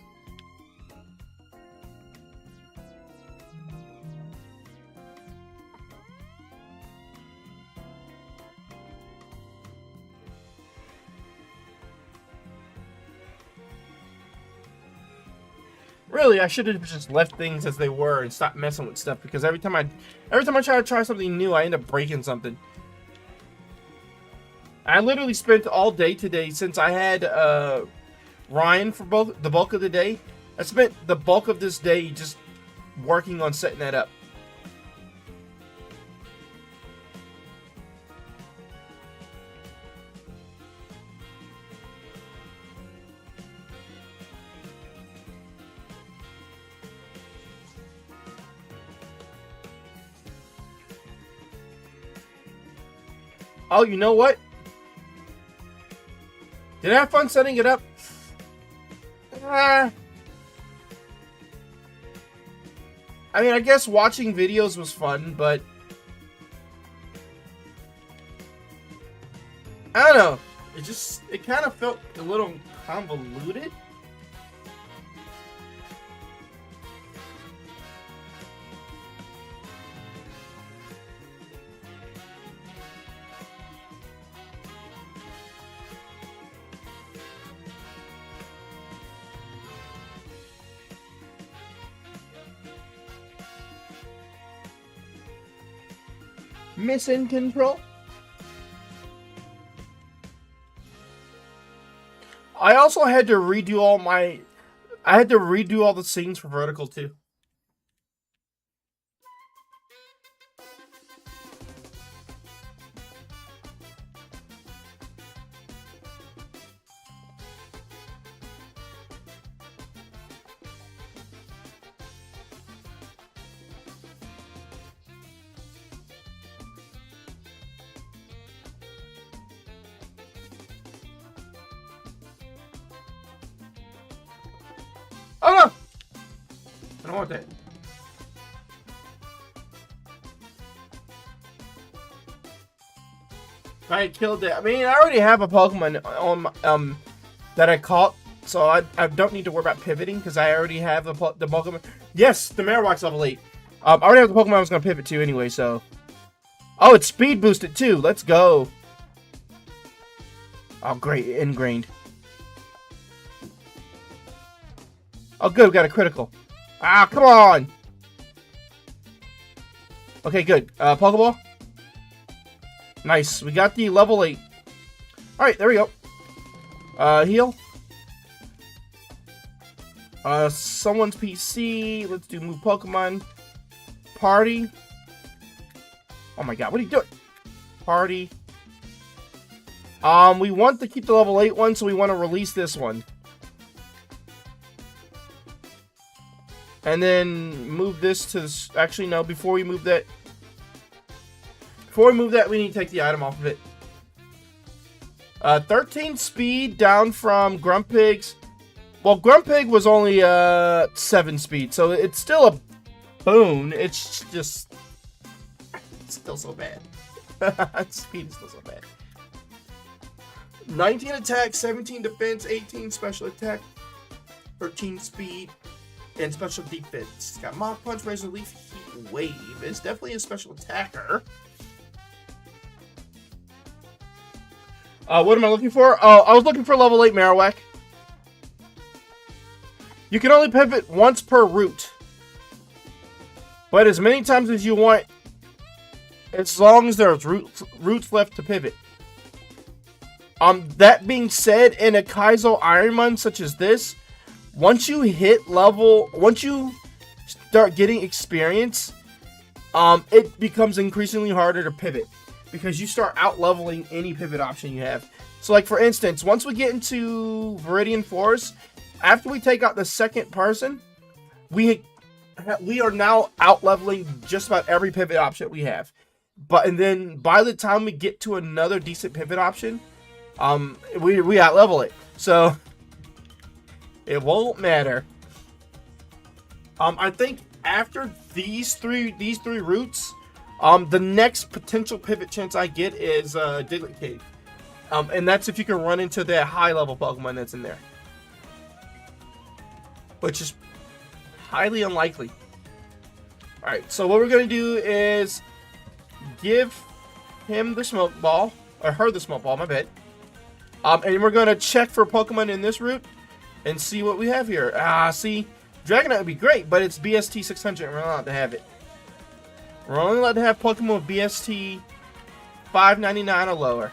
Really, I should have just left things as they were and stopped messing with stuff, because every time I try to try something new, I end up breaking something. I literally spent all day today, since I had Ryan for the bulk of the day. I spent the bulk of this day just working on setting that up. Oh, you know what? Did I have fun setting it up? I mean, I guess watching videos was fun, but I don't know. It kind of felt a little convoluted. Missing control. I also had to redo all the scenes for vertical too. Oh no! I don't want that. I killed it. I mean, I already have a Pokemon on that I caught, so I don't need to worry about pivoting because I already have the Pokemon. Yes, the Marowak's level 8. I already have the Pokemon I was gonna pivot to anyway. So, oh, it's speed boosted too. Let's go. Oh, great, ingrained. Oh, good, we got a critical. Ah, come on! Okay, good. Pokeball. Nice, we got the level 8. Alright, there we go. Heal. Someone's PC. Let's do move Pokemon. Party. Oh my god, what are you doing? Party. We want to keep the level 8 one, so we want to release this one. And then move this to... Actually, no. Before we move that, we need to take the item off of it. 13 speed down from Grumpig's. Well, Grumpig was only 7 speed, so it's still a boon. It's just... It's still so bad. Speed is still so bad. 19 attack, 17 defense, 18 special attack, 13 speed, and special defense. It's got Mach Punch, Razor Leaf, Heat Wave. It's definitely a special attacker. What am I looking for? Oh, I was looking for level 8 Marowak. You can only pivot once per route, but as many times as you want, as long as there's routes left to pivot. That being said, in a Kaizo Ironmon such as this, once you start getting experience, it becomes increasingly harder to pivot because you start out leveling any pivot option you have. So, like for instance, once we get into Viridian Forest, after we take out the second person, we we are now out leveling just about every pivot option we have. And then by the time we get to another decent pivot option, we out level it. So it won't matter. I think after these three routes, the next potential pivot chance I get is Diglett Cave. And that's if you can run into that high level Pokemon that's in there. Which is highly unlikely. Alright, so what we're going to do is give him the smoke ball, or her the smoke ball, my bad. And we're going to check for Pokemon in this route and see what we have here. See, Dragonite would be great, but it's BST 600 and we're not allowed to have it. We're only allowed to have Pokemon with BST 599 or lower.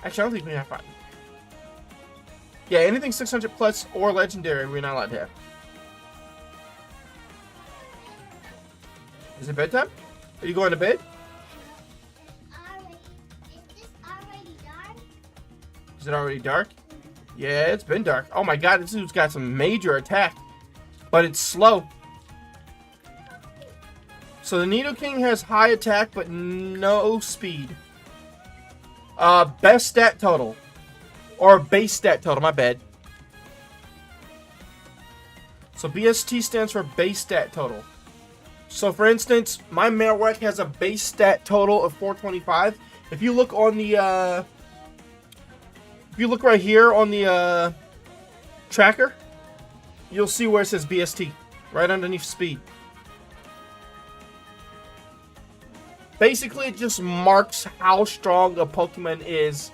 Actually, I don't think we have 5. Yeah, anything 600 plus or legendary, we're not allowed to have. Is it bedtime? Are you going to bed? Is this already dark? Is it already dark? Yeah, it's been dark. Oh my god, this dude's got some major attack. But it's slow. So the Nidoking has high attack, but no speed. Best stat total. Or base stat total, my bad. So BST stands for base stat total. So for instance, my Marowak has a base stat total of 425. If you look on the, if you look right here on the tracker, you'll see where it says BST, right underneath speed. Basically, it just marks how strong a Pokemon is,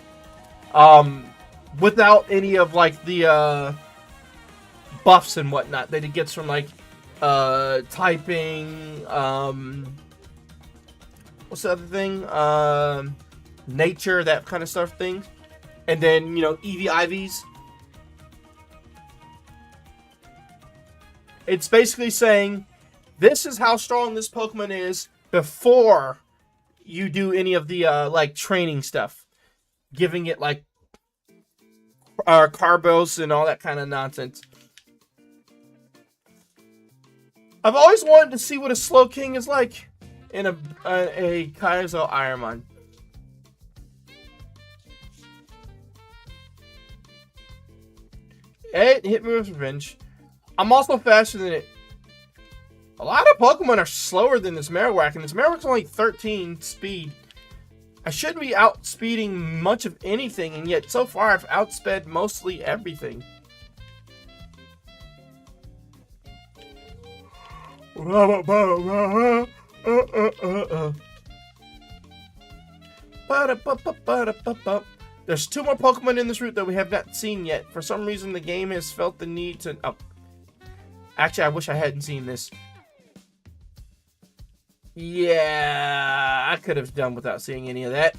without any of like the buffs and whatnot that it gets from like typing, what's the other thing? Nature, that kind of stuff thing. And then, you know, EV/IVs. It's basically saying this is how strong this Pokemon is before you do any of the like training stuff, giving it like carbos and all that kind of nonsense. I've always wanted to see what a Slowking is like in a Kaizo Ironmon. It hit me with revenge. I'm also faster than it. A lot of Pokemon are slower than this Marowak, and this Marowak's only 13 speed. I shouldn't be outspeeding much of anything, and yet so far I've outsped mostly everything. There's 2 more Pokemon in this route that we have not seen yet. For some reason, the game has felt the need to... Oh. Actually, I wish I hadn't seen this. Yeah, I could have done without seeing any of that.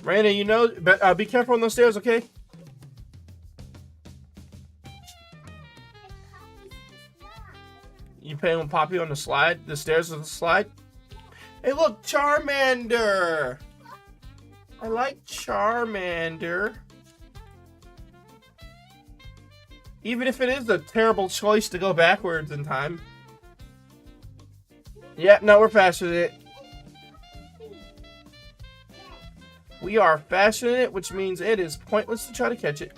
Miranda, you know, but be careful on those stairs, okay? You playing with Poppy on the slide? The stairs of the slide? Hey, look, Charmander! I like Charmander. Even if it is a terrible choice to go backwards in time. Yeah, no, we're faster than it. We are faster than it, which means it is pointless to try to catch it.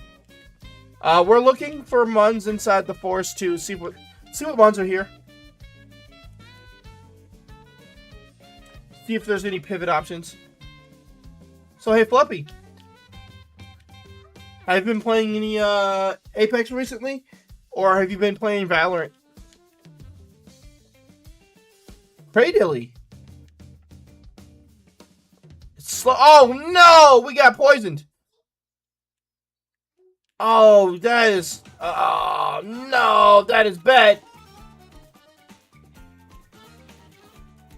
We're looking for Muns inside the forest to see what Muns are here. See if there's any pivot options. So hey, Fluffy, have you been playing any Apex recently, or have you been playing Valorant? Cradily. It's slow. Oh no, we got poisoned. Oh, that is. Oh no, that is bad.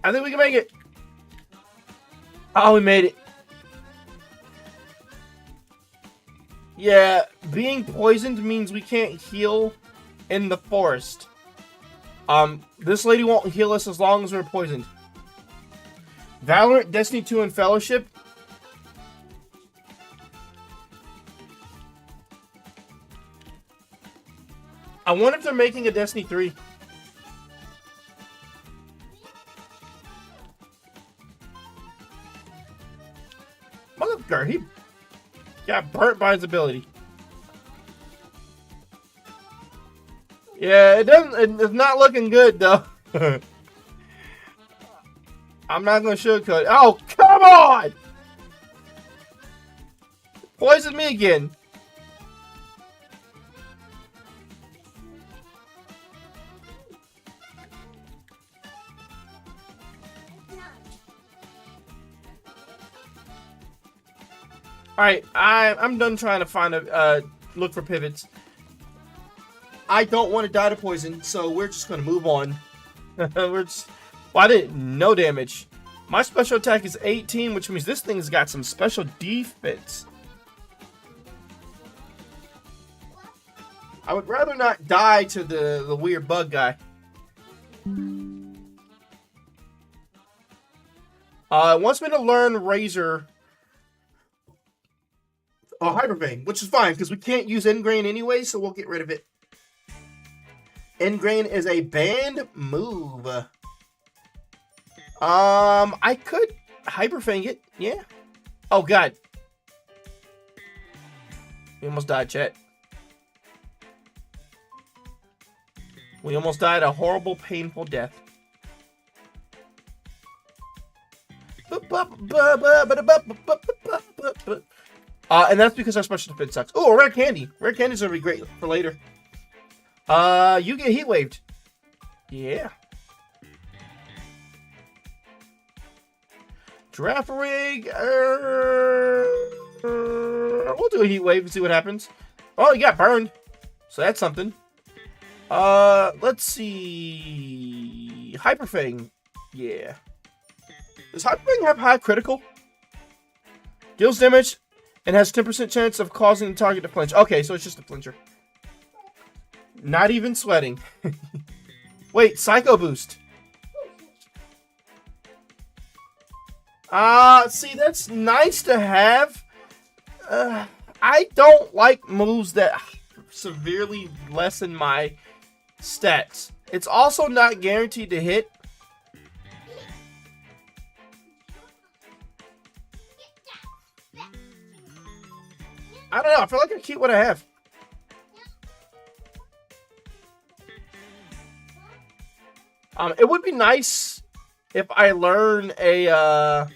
I think we can make it. Oh, we made it. Yeah, being poisoned means we can't heal in the forest. This lady won't heal us as long as we're poisoned. Valorant, Destiny 2, and Fellowship. I wonder if they're making a Destiny 3. Motherfucker, he got burnt by his ability. Yeah, it's not looking good though. I'm not gonna sugarcoat it. Oh, come on! Poison me again. Alright, I'm done trying to find a look for pivots. I don't want to die to poison, so we're just gonna move on. Well, I didn't. No damage. My special attack is 18, which means this thing's got some special defense. I would rather not die to the weird bug guy. It wants me to learn Razor. Oh, Hypervein, which is fine, because we can't use Ingrain anyway, so we'll get rid of it. Ingrain is a banned move. I could Hyperfang it, yeah. Oh, God. We almost died, chat. We almost died a horrible, painful death. And that's because our special defense sucks. Oh, a rare candy. Rare candies will be great for later. You get heat waved. Yeah. Giraffe rig. We'll do a heat wave and see what happens. Oh, you got burned. So that's something. Let's see. Hyperfang. Yeah. Does Hyperfang have high critical? Deals damage and has 10% chance of causing the target to flinch. Okay, so it's just a flincher. Not even sweating. Wait, Psycho Boost. See, that's nice to have. I don't like moves that severely lessen my stats. It's also not guaranteed to hit. I don't know. I feel like I keep what I have. It would be nice if I learn a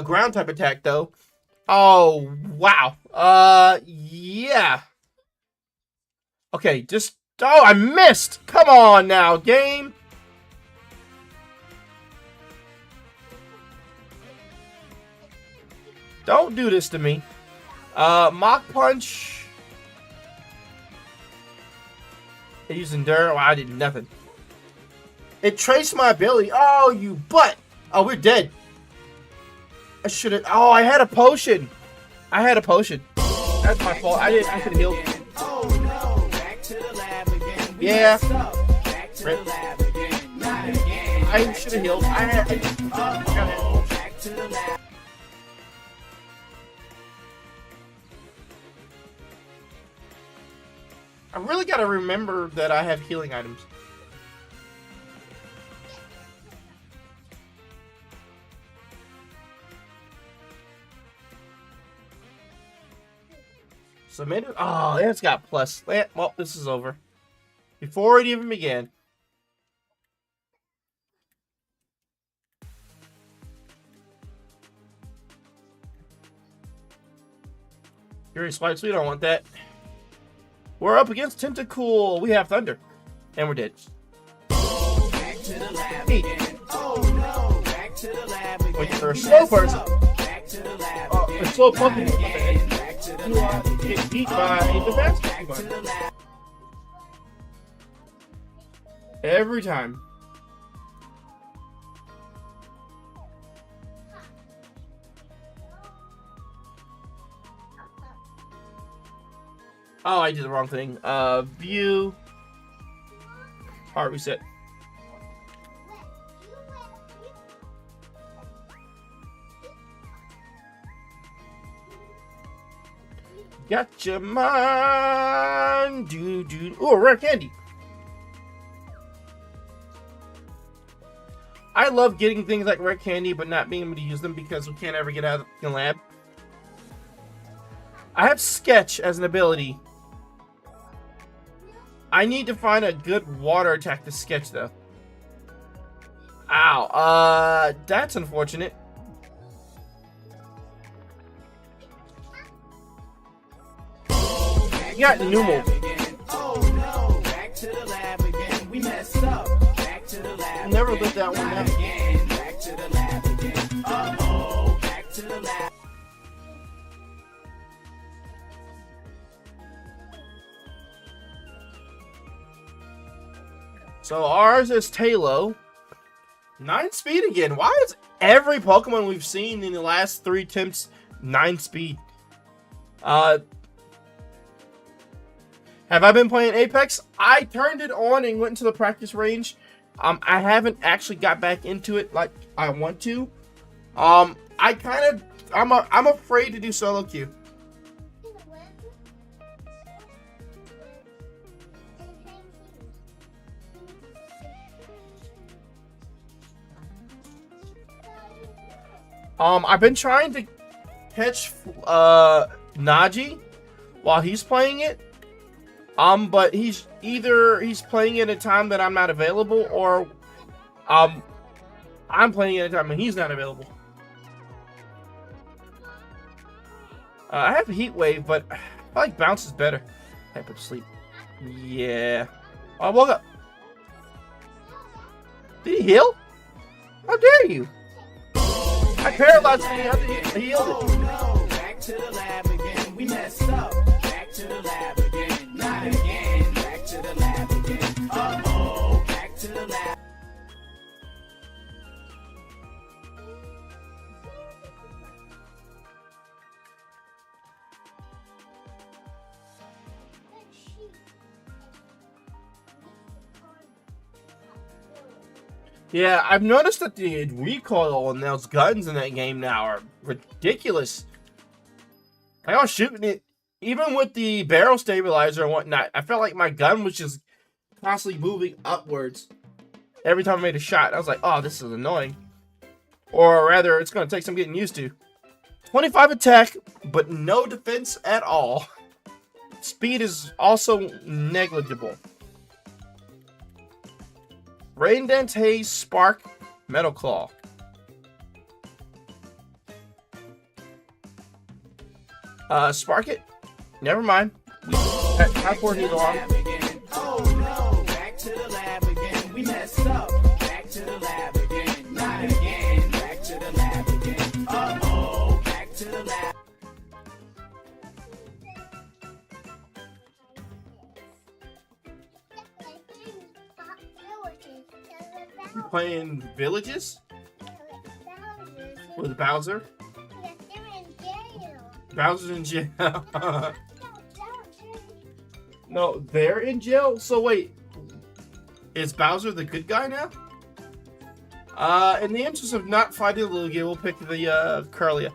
ground type attack though. Oh wow. Yeah. Okay, just oh I missed. Come on now, game. Don't do this to me. Mach Punch. I used Endure. Well, I did nothing. It traced my ability. Oh, you butt. Oh, we're dead. I should have. Oh, I had a potion. I had a potion. That's my fault. I could have healed. Oh no, back to the lab again. Yeah. Back to the lab again. Not again. I should have healed. Back to the lab. I really got to remember that I have healing items. Submitted. Oh, it's got plus. Well, this is over. Before it even began. Fury Spikes, we don't want that. We're up against Tentacool. We have Thunder. And we're dead. Back to the lab again. Oh no, back to the lab again. Wait, for a slow person. Back to the lab A slow pumpkin. again. Back to the lab Get beat by the fast Back to the lab. every time. Oh, I did the wrong thing. View. Heart reset. Gotcha, man. Dude. Oh, rare candy. I love getting things like rare candy, but not being able to use them because we can't ever get out of the lab. I have Sketch as an ability. I need to find a good water attack to Sketch, though. Ow. That's unfortunate. You got Numo. Oh no, back to the lab again. We messed up. Back to the lab. Never again. let that one Not down. again. Back to the lab again. Uh-oh, back to the lab. So ours is Talo. 9 speed again. Why is every Pokemon we've seen in the last 3 attempts 9 speed? Have I been playing Apex? I turned it on and went into the practice range. I haven't actually got back into it like I want to. I'm afraid to do solo queue. I've been trying to catch Naji while he's playing it. But he's playing it at a time that I'm not available, or I'm playing it at a time when he's not available. I have Heat Wave, but I like Bounce is better. I put to sleep. Yeah. I woke up. Did he heal? How dare you? I paralyzed him. He healed it. Oh no, back to the lab again. We messed up. Back to the lab again. Not again. Back to the lab again. Uh-oh, back to the lab. Yeah, I've noticed that the recoil on those guns in that game now are ridiculous. Like I was shooting it, even with the barrel stabilizer and whatnot, I felt like my gun was just constantly moving upwards every time I made a shot. I was like, oh, this is annoying. Or rather, it's going to take some getting used to. 25 attack, but no defense at all. Speed is also negligible. Rain Dance, Haze, Spark, Metal Claw. Spark it? Never mind. How far do you go on? Oh no, back to the lab again. We messed up. Back to the lab again. Not again. Back to the lab again. Uh-oh, back to the lab. You playing Villages with Bowser? Bowser's in jail. No, they're in jail? So wait, is Bowser the good guy now? In the interest of not fighting Lugia, we'll pick the Curlia.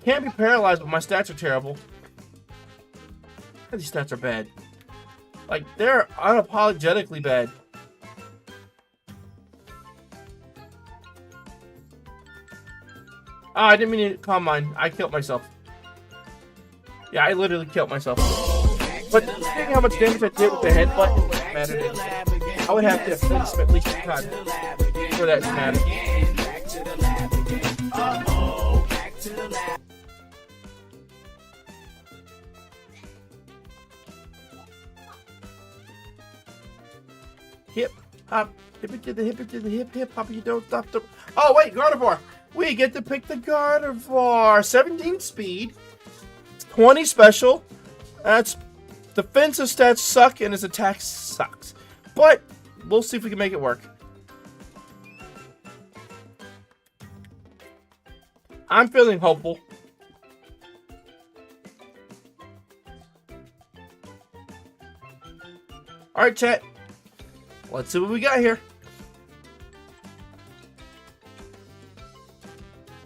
Can't be paralyzed, but my stats are terrible. These stats are bad. Like, they're unapologetically bad. Oh, I didn't mean to calm mine. I killed myself. Yeah, I literally killed myself. But seeing how much damage I did with the headbutt, it wouldn't matter to me. I would have to have finished at least 2 times for that to matter. Hip, hop, hip it to the hip, it to the hip, hip, hop, you don't stop the... Oh, wait, Gardevoir! We get to pick the Gardevoir. 17 speed, 20 special. That's defensive stats suck and his attack sucks. But we'll see if we can make it work. I'm feeling hopeful. Alright, chat. Let's see what we got here.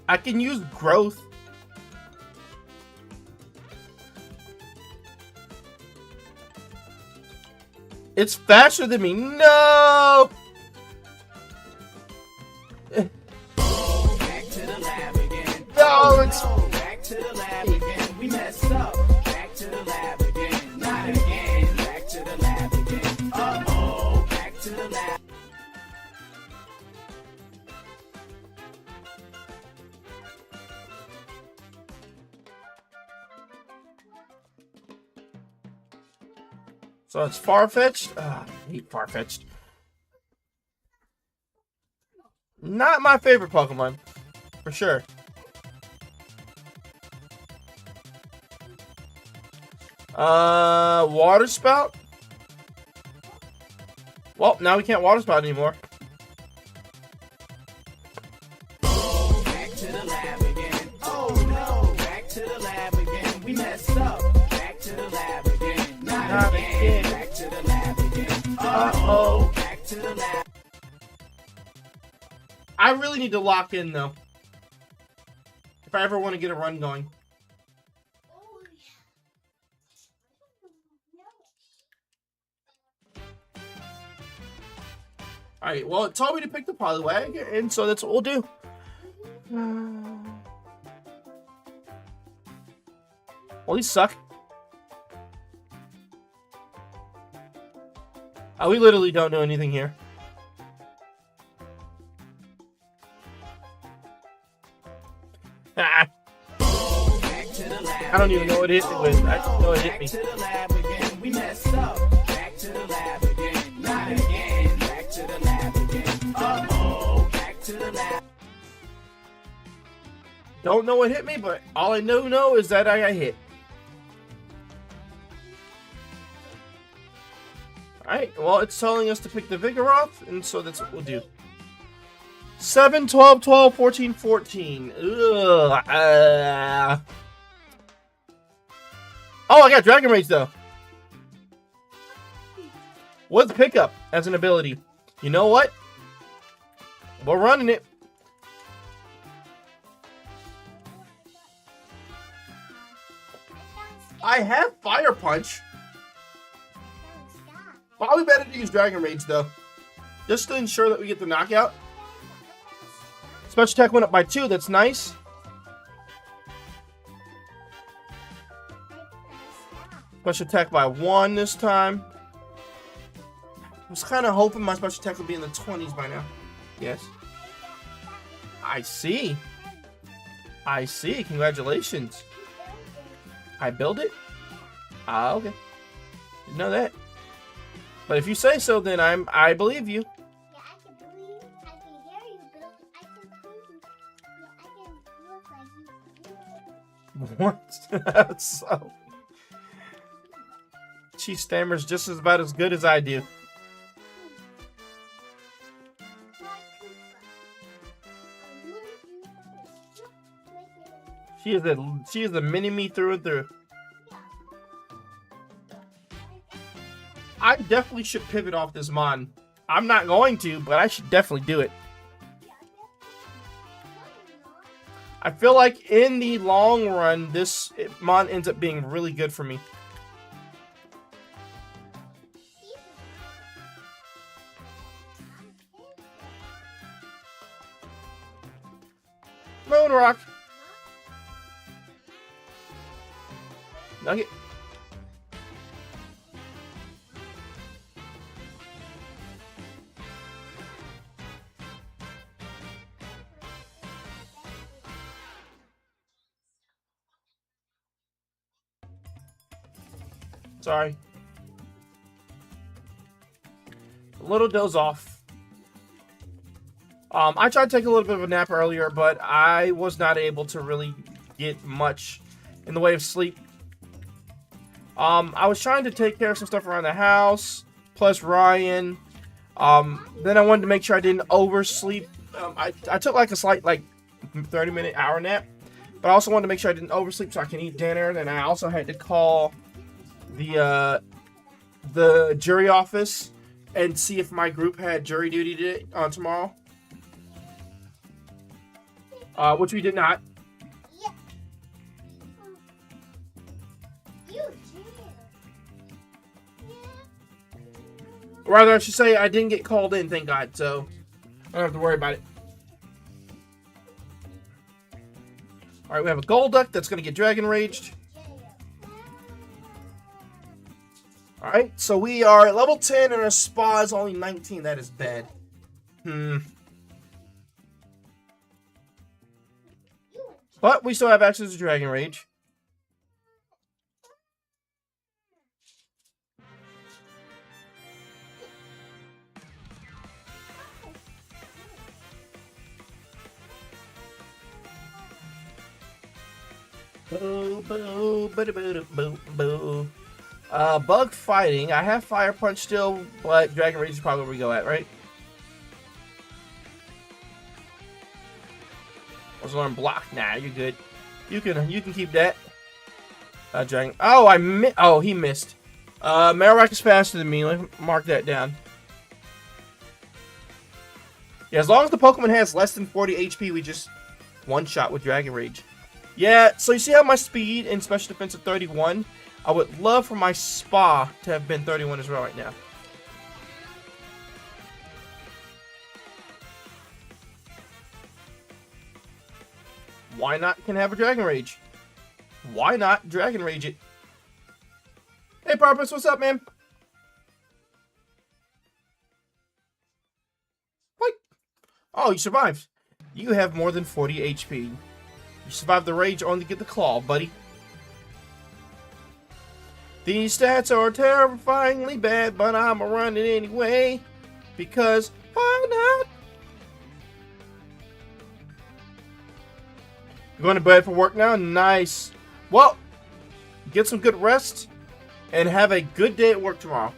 I can use growth. It's faster than me. No! Back to the lab again. No, it's... Back to the lab again. We messed up. Back to the lab again. Not again. Back to the lab again. Uh-oh. Back to the lab. So it's far-fetched. I hate far-fetched. Not my favorite Pokemon, for sure. Water Spout? Well, now we can't Water Spout anymore. Back to the lab again. Oh no. Back to the lab again. We messed up. Back to the lab again. Not again. Back to the lab again. Uh-oh. Back to the lab. I really need to lock in, though. If I ever want to get a run going. Oh, Alright, well, it told me to pick the Poliwag, and so that's what we'll do. Well, these suck. Oh, we literally don't do anything here. Ah. I don't even know what it hit me with. I just know it hit me. Back to the lab again. We messed up. Back to the lab again. Not again. Back to the lab again. Uh-oh. Back to the lab. Don't know what hit me, but all I know is that I got hit. Alright, well, it's telling us to pick the Vigoroth, and so that's what we'll do. 7, 12, 12, 14, 14. Ugh. Oh, I got Dragon Rage, though. What's pickup as an ability? You know what? We're running it. I have Fire Punch. Probably better to use Dragon Rage, though. Just to ensure that we get the knockout. Special attack went up by 2. That's nice. Special attack by 1 this time. I was kind of hoping my special attack would be in the 20s by now. Yes. I see. I see. Congratulations. I build it? Ah, okay. Didn't know that. But if you say so, then I believe you. Yeah, I can believe, I can hear you, Bill. I can prove, yeah, I can look like you. What? So she stammers just as about as good as I do. She is a mini me through and through. I definitely should pivot off this mon. I'm not going to, but I should definitely do it. I feel like in the long run, this mon ends up being really good for me. Moonrock. Nugget. Sorry. A little doze off. I tried to take a little bit of a nap earlier, but I was not able to really get much in the way of sleep. I was trying to take care of some stuff around the house, plus Ryan. Then I wanted to make sure I didn't oversleep. I took like a slight 30-minute hour nap, but I also wanted to make sure I didn't oversleep so I can eat dinner. Then I also had to call the jury office and see if my group had jury duty tomorrow. which we did not. Yeah. You did. Or rather, I should say I didn't get called in, thank God, so I don't have to worry about it. Alright, we have a Golduck that's going to get Dragon Raged. Alright, so we are at level 10 and our spa is only 19. That is bad. But we still have access to Dragon Rage. Boo, boo, boo, boo, boo, boo. Bug fighting. I have Fire Punch still, but Dragon Rage is probably where we go at, right? I was learn block. Nah, you're good. You can keep that. Dragon. Oh, oh, he missed. Marowak is faster than me. Let me mark that down. Yeah, as long as the Pokemon has less than 40 HP, we just one-shot with Dragon Rage. Yeah, so you see how my speed and special defense are 31? I would love for my spa to have been 31 as well right now. Why not can have a Dragon Rage? Why not Dragon Rage it? Hey, Purpose, what's up, man? What? Oh, you survived. You have more than 40 HP. You survived the rage only to get the claw, buddy. These stats are terrifyingly bad, but I'm gonna run it anyway. Because why not? You're going to bed for work now? Nice. Well, get some good rest and have a good day at work tomorrow.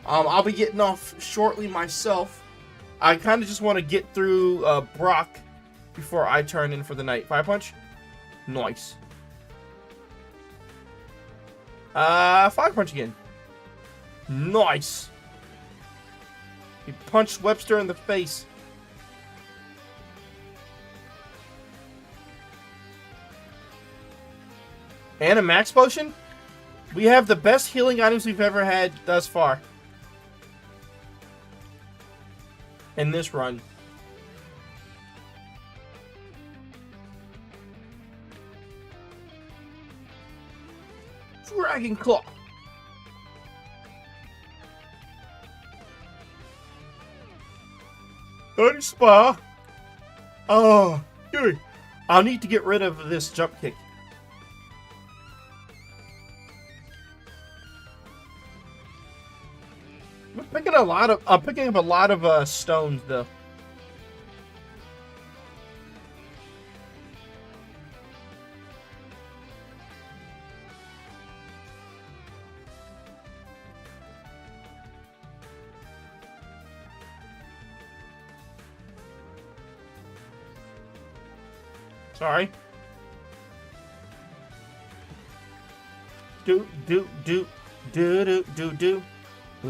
I'll be getting off shortly myself. I kind of just want to get through Brock before I turn in for the night. Fire Punch? Nice. Fire Punch again. Nice. He punched Webster in the face. And a Max Potion? We have the best healing items we've ever had thus far. In this run. Dragon Claw. Dirty Spa. Oh, dude. I'll need to get rid of this jump kick. I'm picking up a lot of stones though. Sorry. Do. Boo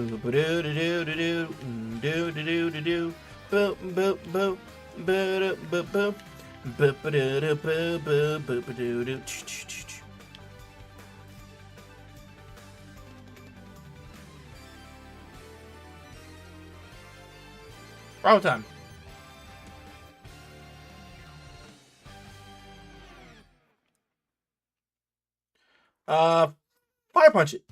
boo doo doo doo doo doo doo doo doo doo boo boo boo boo boo boo boo boo doo boo boo boo boo doo doo. Roll time. Fire Punch it.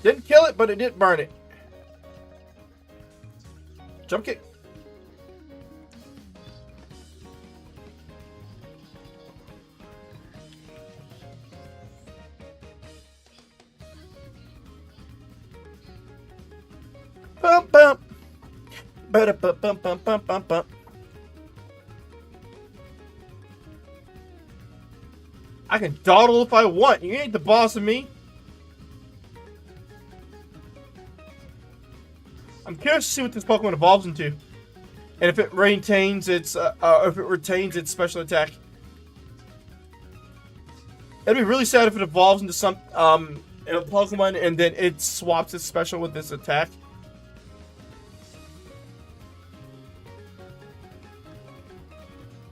Didn't kill it, but it did burn it. Jump kick. Bump bump. Bump bump bump bump bump bump. I can dawdle if I want. You ain't the boss of me. I'm curious to see what this Pokemon evolves into, and if it retains its special attack. It'd be really sad if it evolves into some in a Pokemon and then it swaps its special with this attack.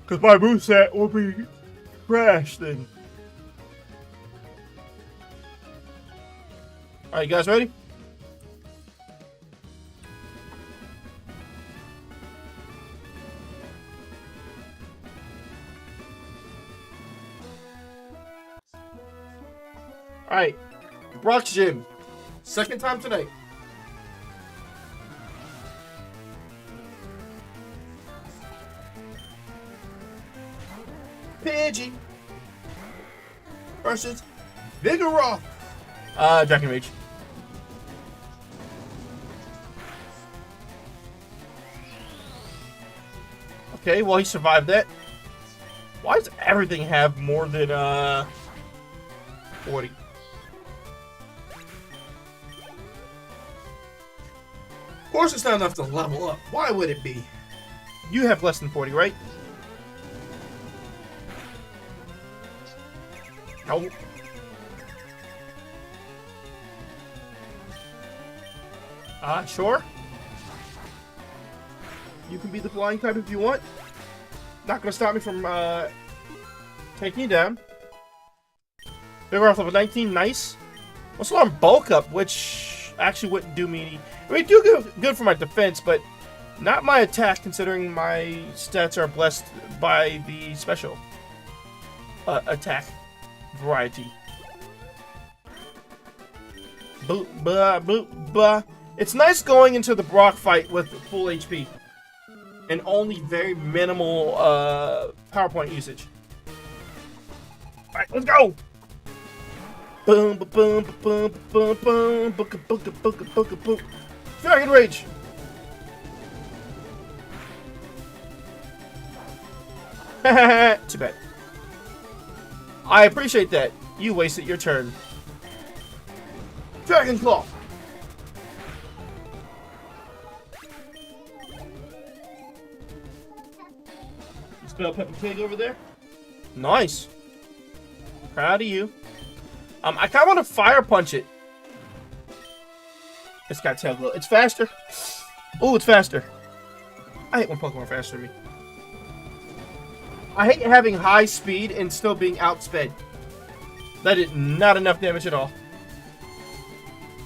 Because my moveset will be trash then. Alright, you guys ready? Alright, Brock's Gym. Second time tonight. Pidgey versus Vigoroth. Dragon Rage. Okay, well he survived that. Why does everything have more than 40? Of course it's not enough to level up. Why would it be? You have less than 40, right? No. Sure. You can be the flying type if you want. Not gonna stop me from taking you down. Bigger off level 19, nice. Let's learn bulk up, which actually wouldn't do me any. I mean, do good for my defense, but not my attack, considering my stats are blessed by the special attack variety. Boop, blah, boop, blah. It's nice going into the Brock fight with full HP and only very minimal power point usage. Alright, let's go! Boom, boom, boom, boom, boom, boom, booka, booka, booka, booka, boom. Dragon Rage! Too bad. I appreciate that. You wasted your turn. Dragon Claw! You spell Peppa Pig over there? Nice. Proud of you. I kind of want to fire punch it. It's got tail glow. It's faster. Oh, it's faster. I hate when Pokemon are faster than me. I hate having high speed and still being outsped. That did not enough damage at all.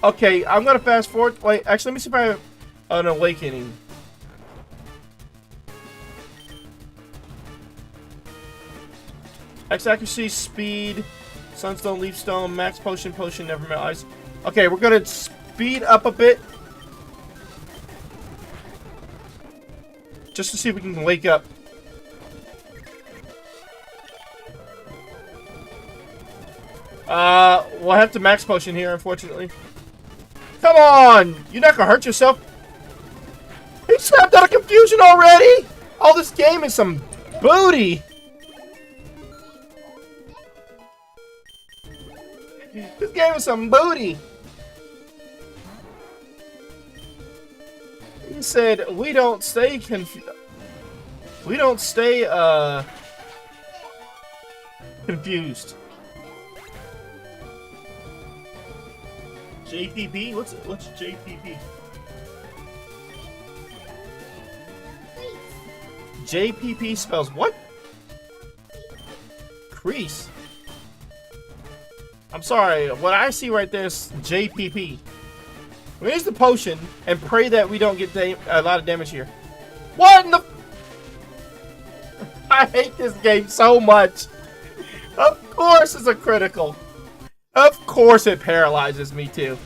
Okay, I'm gonna fast forward. Wait, actually, let me see if I have an awakening. X accuracy, speed, sunstone, leaf stone, max potion, never melt ice. Okay, we're gonna speed up a bit. Just to see if we can wake up. We'll have to max potion here, unfortunately. Come on! You're not gonna hurt yourself. He snapped out of confusion already! Oh, this game is some booty! This game is some booty! He said, we don't stay confused. We don't stay, confused. JPP? What's JPP? JPP spells what? Crease. I'm sorry, what I see right there is JPP. We use the potion and pray that we don't get a lot of damage here. What in the... I hate this game so much. Of course it's a critical. Of course it paralyzes me too.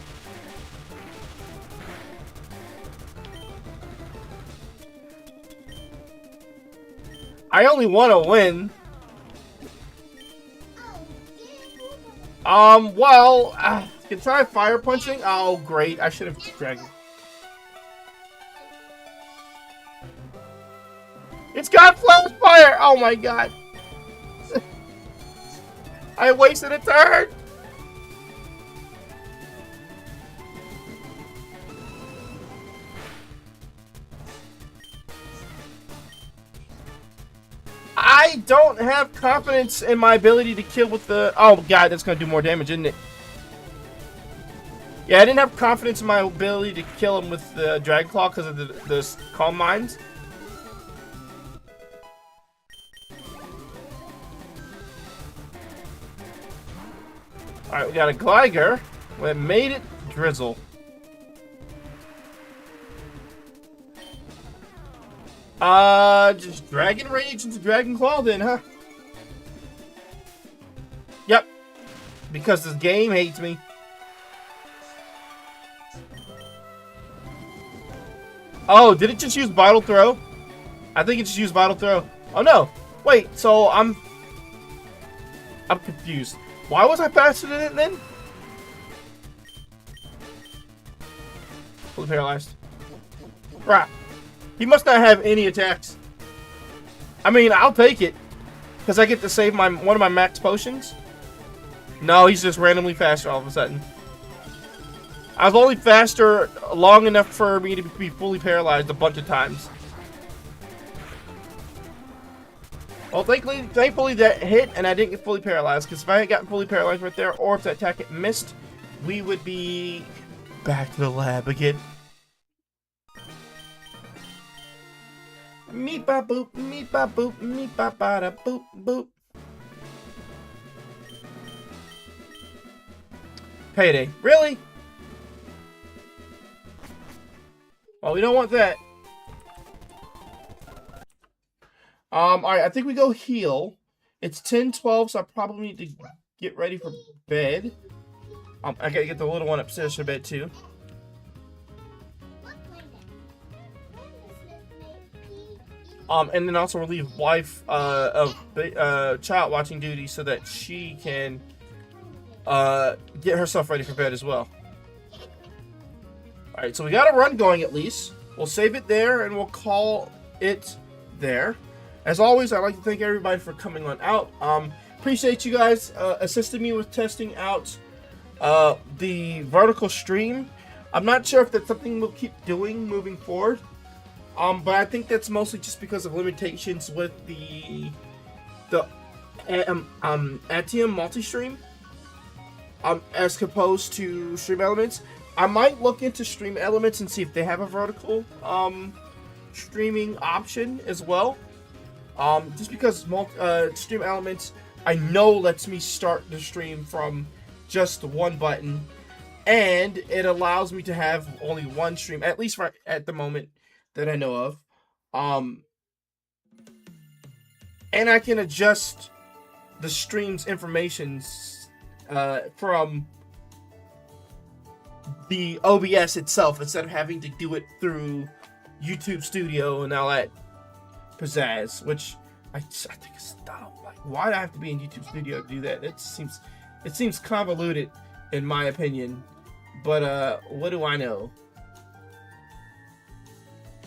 I only want to win. Well, can try fire punching. Oh, great. I should have dragged it. It's got flash fire. Oh my god. I wasted a turn. I don't have confidence in my ability to kill with the... Oh god, that's going to do more damage, isn't it? Yeah, I didn't have confidence in my ability to kill him with the Dragon Claw because of the Calm Minds. Alright, we got a Gligar that made it drizzle. Just Dragon Rage into Dragon Claw then, huh? Yep. Because this game hates me. Oh, did it just use Vital Throw? I think it just used Vital Throw. Oh no! Wait, so I'm confused. Why was I faster than it then? Fully paralyzed. Right. He must not have any attacks. I mean, I'll take it. Because I get to save one of my max potions. No, he's just randomly faster all of a sudden. I was only faster long enough for me to be fully paralyzed a bunch of times. Well, thankfully that hit and I didn't get fully paralyzed. Because if I had gotten fully paralyzed right there, or if that attack had missed, we would be back to the lab again. Meep ba boop, meep ba boop, meep ba ba da boop boop. Payday. Really? Well, we don't want that. Alright, I think we go heal. It's 10:12, so I probably need to get ready for bed. I gotta get the little one upstairs for bed too. And then also relieve wife of child watching duty so that she can get herself ready for bed as well. Alright, so we got a run going at least. We'll save it there and we'll call it there. As always, I'd like to thank everybody for coming on out. Appreciate you guys assisting me with testing out the vertical stream. I'm not sure if that's something we'll keep doing moving forward. But I think that's mostly just because of limitations with the Atium multi-stream. As opposed to Stream Elements. I might look into Stream Elements and see if they have a vertical streaming option as well. Just because Stream Elements I know lets me start the stream from just one button, and it allows me to have only one stream, at least right at the moment that I know of. And I can adjust the stream's informations from the OBS itself instead of having to do it through YouTube Studio and all that pizzazz, which I think is dumb. Like, why do I have to be in YouTube Studio to do that? It seems convoluted in my opinion, but what do I know?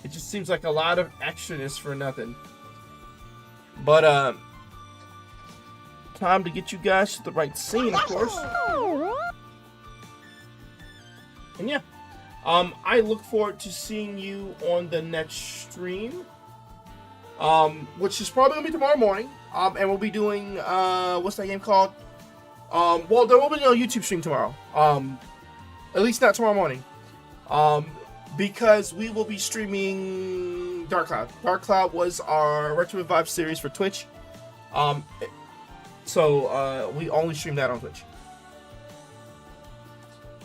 It just seems like a lot of extraness for nothing. But time to get you guys to the right scene, of course. And yeah, I look forward to seeing you on the next stream, which is probably gonna be tomorrow morning. And we'll be doing what's that game called? Well, there will be no YouTube stream tomorrow. At least not tomorrow morning. Because we will be streaming Dark Cloud. Dark Cloud was our Retro Revive series for Twitch. So we only stream that on Twitch.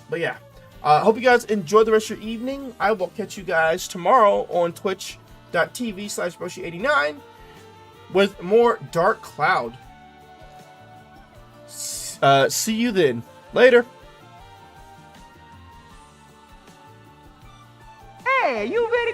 But yeah. Hope you guys enjoy the rest of your evening. I will catch you guys tomorrow on twitch.tv/Broshi89 with more Dark Cloud. See you then. Later. Hey, you ready?